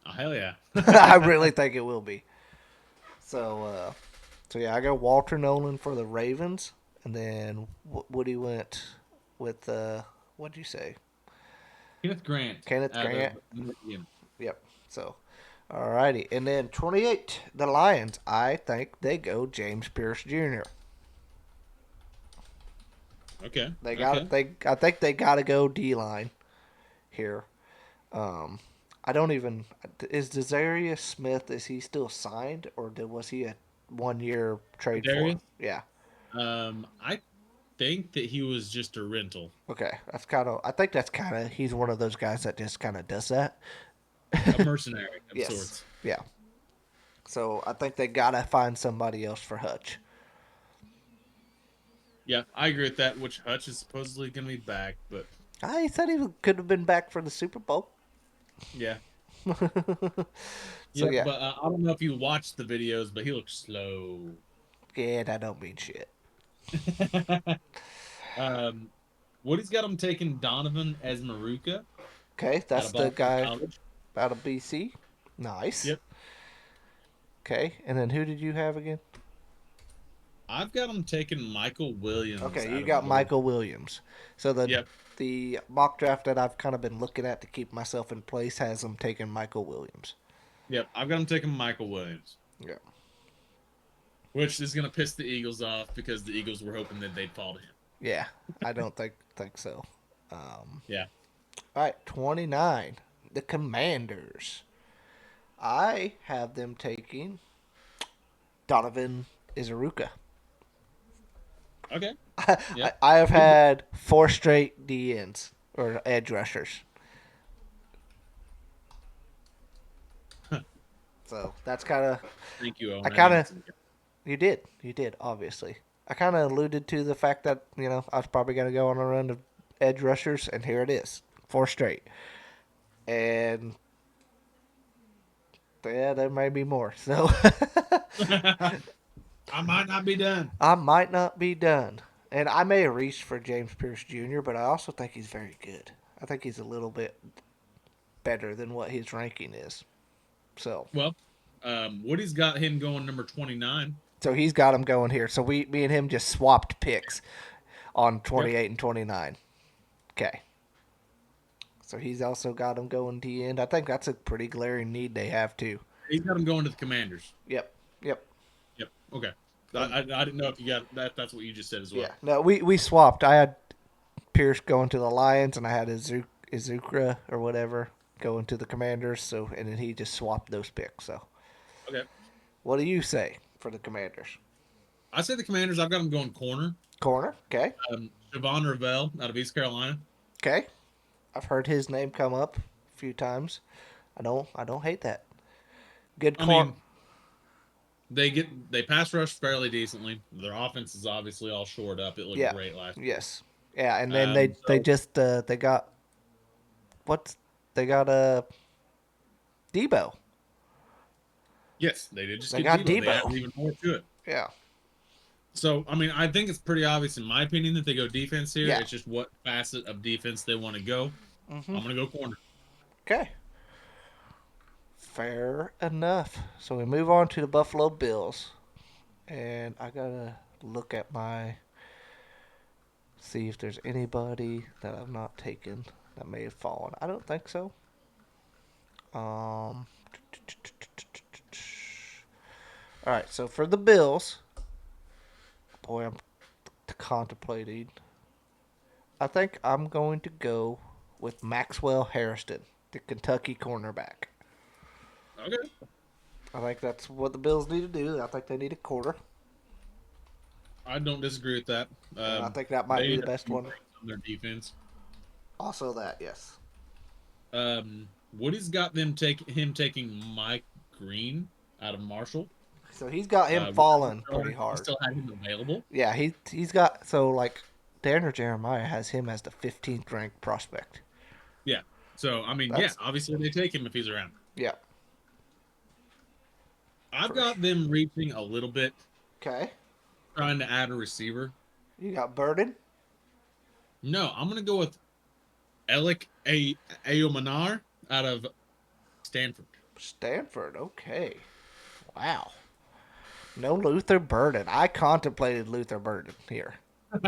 Oh, hell yeah. I really think it will be. So yeah, I got Walter Nolan for the Ravens, and then Woody went with what'd you say? Kenneth Grant. Kenneth out of Grant. Michigan. Yep. So, alrighty, and then 28, the Lions. I think they go James Pierce Jr. Okay. They got okay. I think they got to go D line here. I don't even is Desarius Smith, is he still signed, or was he a 1 year trade for? Darius. Yeah. I think that he was just a rental. Okay, I think that's kind of he's one of those guys that just kind of does that. A mercenary of Yes. sorts. Yeah. So I think they gotta find somebody else for Hutch. Yeah, I agree with that, which Hutch is supposedly going to be back, but He said he could have been back for the Super Bowl. yeah. So yeah, But I don't know if you watched the videos, but he looks slow. yeah, that don't mean shit. Woody's got him taking Donovan as Maruka Okay, out that's of the Boston guy College. out of BC. Nice. Yep. Okay, and then who did you have again? I've got him taking Michael Williams. Okay, out you of got Georgia. Michael Williams. So Yep. the mock draft that I've kind of been looking at to keep myself in place has him taking Michael Williams. Yep. I've got him taking Michael Williams, Yeah. which is going to piss the Eagles off because the Eagles were hoping that they'd fall to him. Yeah, I don't think so. Yeah. All right, 29. The Commanders. I have them taking Donovan Izaruka. Okay. I have had 4 straight DNs or edge rushers. So that's kind of Thank you, Owen. I kind of you did obviously. I kind of alluded to the fact that I was probably going to go on a run of edge rushers, and here it is, 4 straight, and yeah, there may be more. So I might not be done. I might not be done, and I may have reached for James Pierce Jr., but I also think he's very good. I think he's a little bit better than what his ranking is. So Well, Woody's got him going number 29. So he's got him going here. So me and him just swapped picks on 28 Yep. and 29. Okay. So he's also got him going D end. I think that's a pretty glaring need they have too. He's got him going to the Commanders. Yep. Yep. Okay. I didn't know if you got that. That's what you just said as well. Yeah. No, we swapped. I had Pierce going to the Lions, and I had Izukra or whatever going to the Commanders. So and then he just swapped those picks. So Okay. what do you say for the Commanders? I say the Commanders. I've got them going corner. Corner. Okay. Javon Ravel out of East Carolina. Okay. I've heard his name come up a few times. I don't hate that. Good I corner. mean, they pass rush fairly decently. Their offense is obviously all shored up. It looked great last year. Yes. Yeah, and then So- they just they got Debo. Yes, they did just They get got Debo. They Debo. added even more to it. Yeah. So, I mean, I think it's pretty obvious, in my opinion, that they go defense here. Yeah. It's just what facet of defense they want to go. Mm-hmm. I'm going to go corner. Okay. Fair enough. So we move on to the Buffalo Bills. And I gotta look at see if there's anybody that I've not taken that may have fallen. I don't think so. Alright, so for the Bills, boy, I'm contemplating. I think I'm going to go with Maxwell Harrison. the Kentucky cornerback. Okay. I think that's what the Bills need to do. I think they need a quarter. I don't disagree with that. And I think that might They be the have best some one. things on their defense. Also, that yes. Woody's got him taking Mike Green out of Marshall. So he's got him We falling still pretty he hard. still had him available. Yeah, he's got so like Daniel Jeremiah has him as the 15th ranked prospect. Yeah. So I mean, yeah, That's obviously they take him if he's around. yeah. I've got them reaching a little bit, Okay. trying to add a receiver. You got Burden. No, I'm gonna go with Alec Ayomanar out of Stanford. Stanford. Okay. Wow. No Luther Burden. I contemplated Luther Burden here.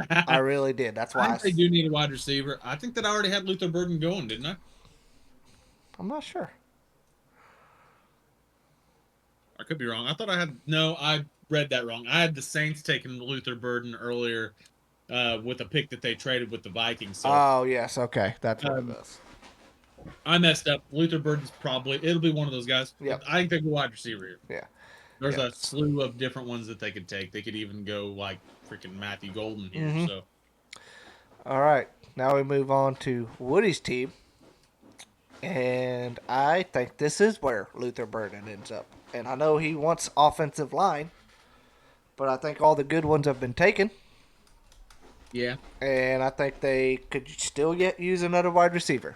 I really did. That's why I think they do need a wide receiver. I think that I already had Luther Burden going, didn't I? I'm not sure. I could be wrong. I thought I had no. I read that wrong. I had the Saints taking Luther Burden earlier with a pick that they traded with the Vikings. So Oh yes. Okay. That's what it Um, is. I messed up. Luther Burden's probably it'll be one of those guys. Yep. I think they go wide receiver here. Yeah. There's Yeah. a slew of different ones that they could take. They could even go like freaking Matthew Golden here. Mhm. So All right. Now we move on to Woody's team. And I think this is where Luther Burden ends up. And I know he wants offensive line, but I think all the good ones have been taken. yeah, And I think they could still use another wide receiver.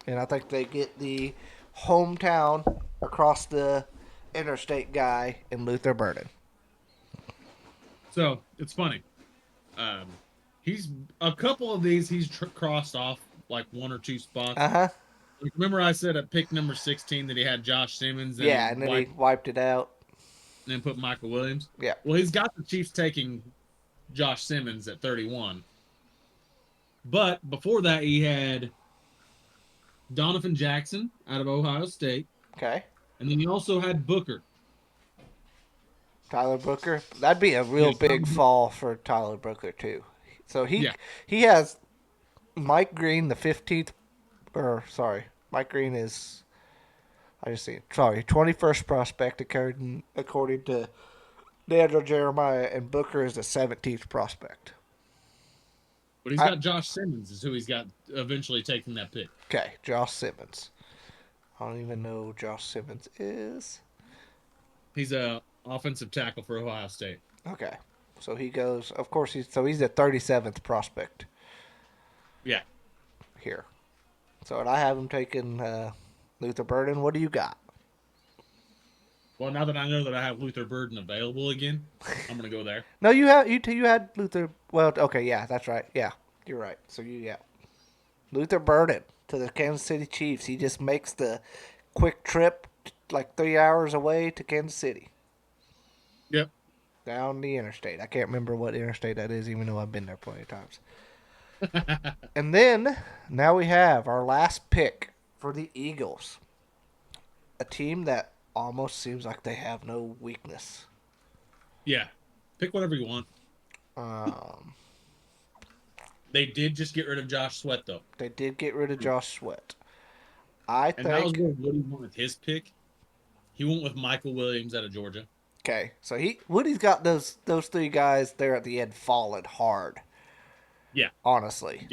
And I think they get the hometown across the interstate guy in Luther Burden. so it's funny. He's a couple of these he's crossed off like one or two spots. Uh-huh. Like, remember I said at pick number 16 that he had Josh Simmons and Yeah, and then he wiped it out. then put Michael Williams. Yeah. Well, he's got the Chiefs taking Josh Simmons at 31. But before that, he had Donovan Jackson out of Ohio State. Okay. And then he also had Booker. Tyler Booker. That'd be a real Yeah, big fall for Tyler Booker, too. So Yeah. he has Mike Green, the 15th, or sorry, Mike Green is, I just see, sorry, 21st prospect according to Daniel Jeremiah, and Booker is the 17th prospect. But he's got Josh Simmons is who he's got eventually taking that pick. Okay, Josh Simmons. I don't even know who Josh Simmons is. He's a offensive tackle for Ohio State. Okay, so he goes, of course, he's the 37th prospect Yeah. here. So, and I have him taking Luther Burden. What do you got? Well, now that I know that I have Luther Burden available again, I'm gonna go there. No, you had Luther. Well, okay, yeah, that's right. Yeah, you're right. So Luther Burden to the Kansas City Chiefs. He just makes the quick trip, like 3 hours away to Kansas City, Yep. down the interstate. I can't remember what interstate that is, even though I've been there plenty of times. And then now we have our last pick for the Eagles, a team that almost seems like they have no weakness. Yeah. Pick whatever you want. They did just get rid of Josh Sweat though. They did get rid of Josh Sweat. I And that was think. where Woody went with his pick. He went with Michael Williams out of Georgia. Okay, so Woody's got those three guys there at the end falling hard. Yeah. Honestly.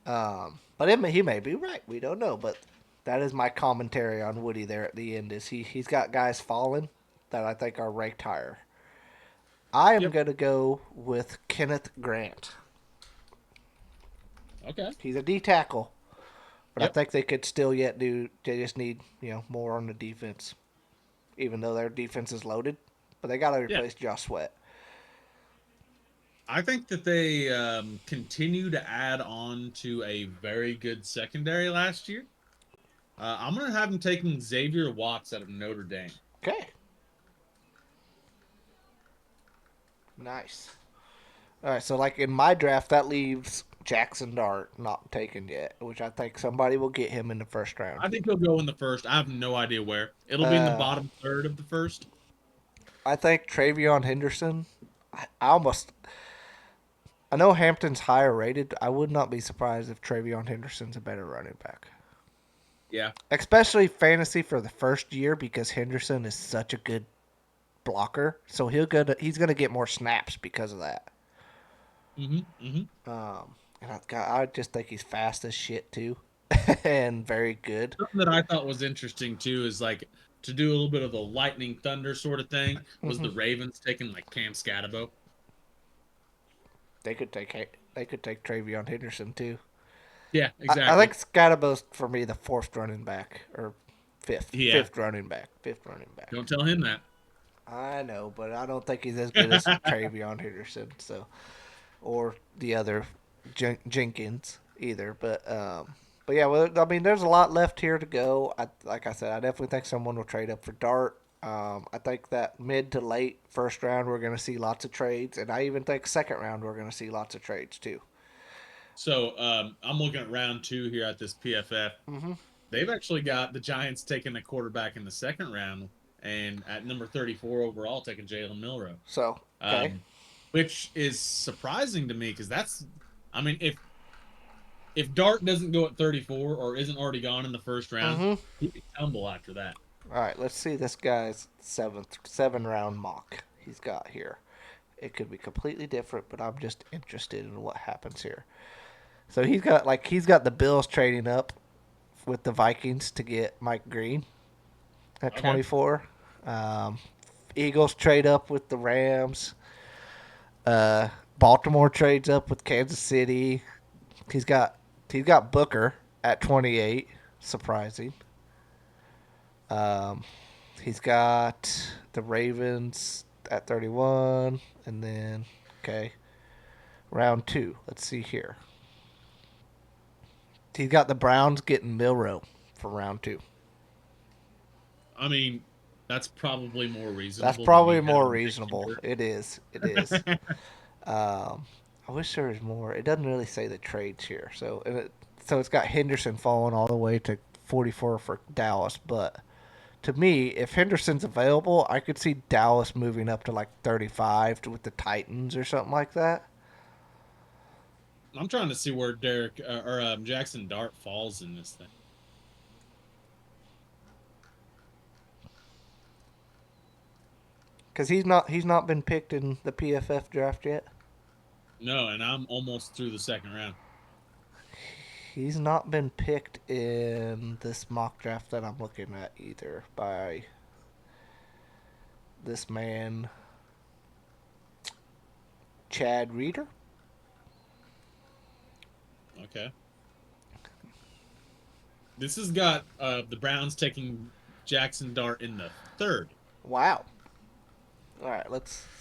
But he may be right. We don't know. But that is my commentary on Woody there at the end. Is he's got guys falling that I think are ranked higher. I am going to go with Kenneth Grant. Okay. He's a D tackle, but I Yep. think they could still yet do. They just need more on the defense, even though their defense is loaded. But they got to replace Josh Sweat. I think that they continue to add on to a very good secondary last year. I'm going to have them taking Xavier Watts out of Notre Dame. Okay. Nice. All right, so like in my draft, that leaves Jackson Dart not taken yet, which I think somebody will get him in the first round. I think he'll go in the first. I have no idea where. It'll be in the bottom third of the first. I think Travion Henderson. I know Hampton's higher rated. I would not be surprised if Travion Henderson's a better running back. Yeah. especially fantasy for the first year because Henderson is such a good blocker. So he's gonna get more snaps because of that. And I just think he's fast as shit too, and very good. Something that I thought was interesting too is like to do a little bit of the lightning thunder sort of thing was the Ravens taking like Cam Scatabo. They could take Travion Henderson too. Yeah, I exactly. think Scadabo's for me the fourth running back or fifth Yeah. running back. Fifth running back. Don't tell him that. I know, but I don't think he's as good as Travion Henderson. So, or the other Jenkins either. But yeah, well, I mean, there's a lot left here to go. Like I said, I definitely think someone will trade up for Dart. I think that mid to late first round we're going to see lots of trades, and I even think second round we're going to see lots of trades too. So I'm looking at round 2 here at this PFF. They've actually got the Giants taking a quarterback in the second round, and at number 34 overall taking Jalen Milroe. So okay, Which is surprising to me because I mean, if Dart doesn't go at 34 or isn't already gone in the first round, he could tumble after that. all right. Let's see this guy's seven round mock he's got here. It could be completely different, but I'm just interested in what happens here. So he's got the Bills trading up with the Vikings to get Mike Green at 24. Eagles trade up with the Rams. Baltimore trades up with Kansas City. He's got Booker at 28. Surprising. He's got the Ravens at 31, and then round 2. Let's see here. He's got the Browns getting Milroe for round 2. I mean, that's probably more reasonable. That's probably more reasonable. It is. I wish there was more. It doesn't really say the trades here. So it's got Henderson falling all the way to 44 for Dallas. But to me, if Henderson's available, I could see Dallas moving up to like 35 with the Titans or something like that. I'm trying to see where Jackson Dart falls in this thing. Because he's not been picked in the PFF draft yet. No, and I'm almost through the second round. He's not been picked in this mock draft that I'm looking at either by this man, Chad Reeder. Okay. This has got the Browns taking Jackson Dart in the third. Wow. All right,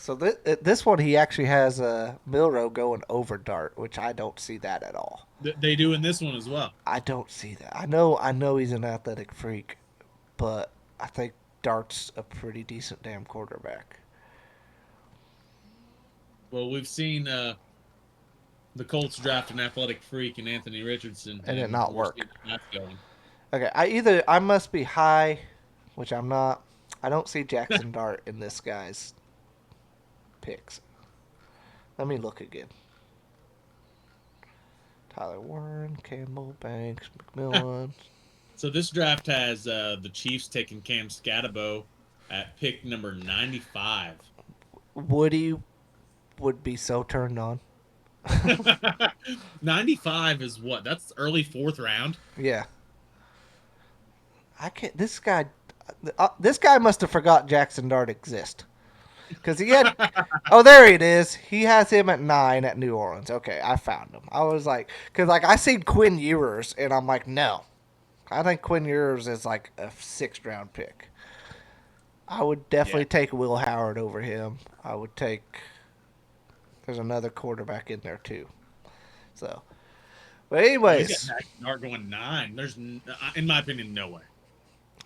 So this one he actually has Milroe going over Dart, which I don't see that at all. They do in this one as well. I don't see that. I know he's an athletic freak, but I think Dart's a pretty decent damn quarterback. Well, we've seen the Colts draft an athletic freak in Anthony Richardson, And it not work. That's going. Okay, I must be high, which I'm not. I don't see Jackson Dart in this guy's picks. Let me look again. Tyler Warren, Campbell, Banks, McMillan. So this draft has the Chiefs taking Cam Scatabo at pick number 95. Woody would be so turned on. 95 is what? That's early fourth round. Yeah. I can't. This guy must have forgot Jackson Dart exists. Because he had. Oh, there it is. He has him at 9 at New Orleans. Okay, I found him. I was like, because I seen Quinn Ewers, and I'm like, no. I think Quinn Ewers is like a 6th round pick. I would definitely take Will Howard over him. I would take. There's another quarterback in there too. So, but anyways, Dart going 9. There's, in my opinion, no way.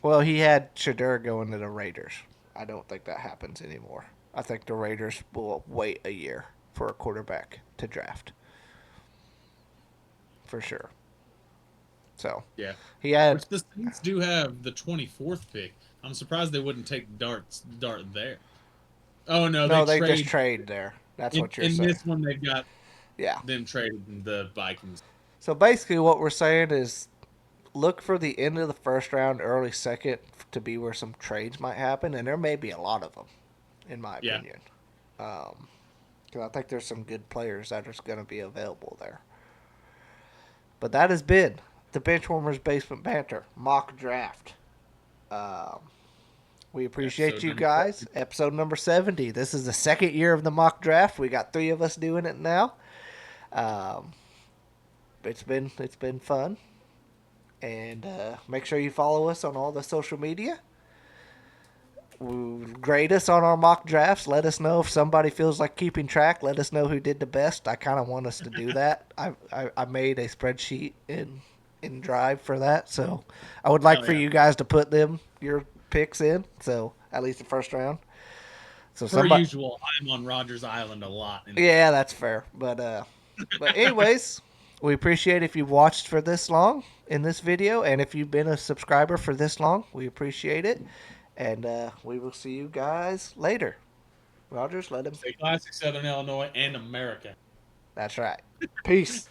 Well, he had Shadur going to the Raiders. I don't think that happens anymore. I think the Raiders will wait a year for a quarterback to draft. For sure. So, yeah. He had. Which the Saints do have the 24th pick. I'm surprised they wouldn't take Dart there. Oh, no. They just trade there. That's what you're saying. In this one, they've got them trading the Vikings. So basically what we're saying is look for the end of the first round, early second to be where some trades might happen, and there may be a lot of them, in my Yeah. opinion. Because I think there's some good players that are going to be available there. But that has been the Benchwarmers Basement Banter mock draft. Um, we appreciate Episode you number guys. 70. Episode number 70. This is the second year of the mock draft. We got 3 of us doing it now. Um, it's been fun. And make sure you follow us on all the social media. Grade us on our mock drafts. Let us know if somebody feels like keeping track. Let us know who did the best. I kind of want us to do that. I made a spreadsheet in Drive for that, so I would like Oh, for yeah. you guys to put your picks in. So at least the first round. So Per somebody, usual, I'm on Rogers Island a lot. yeah, that's fair. But anyways, we appreciate if you watched for this long in this video, and if you've been a subscriber for this long, we appreciate it. And we will see you guys later. Rogers, let him. Stay classic, Southern Illinois and America. That's right. Peace.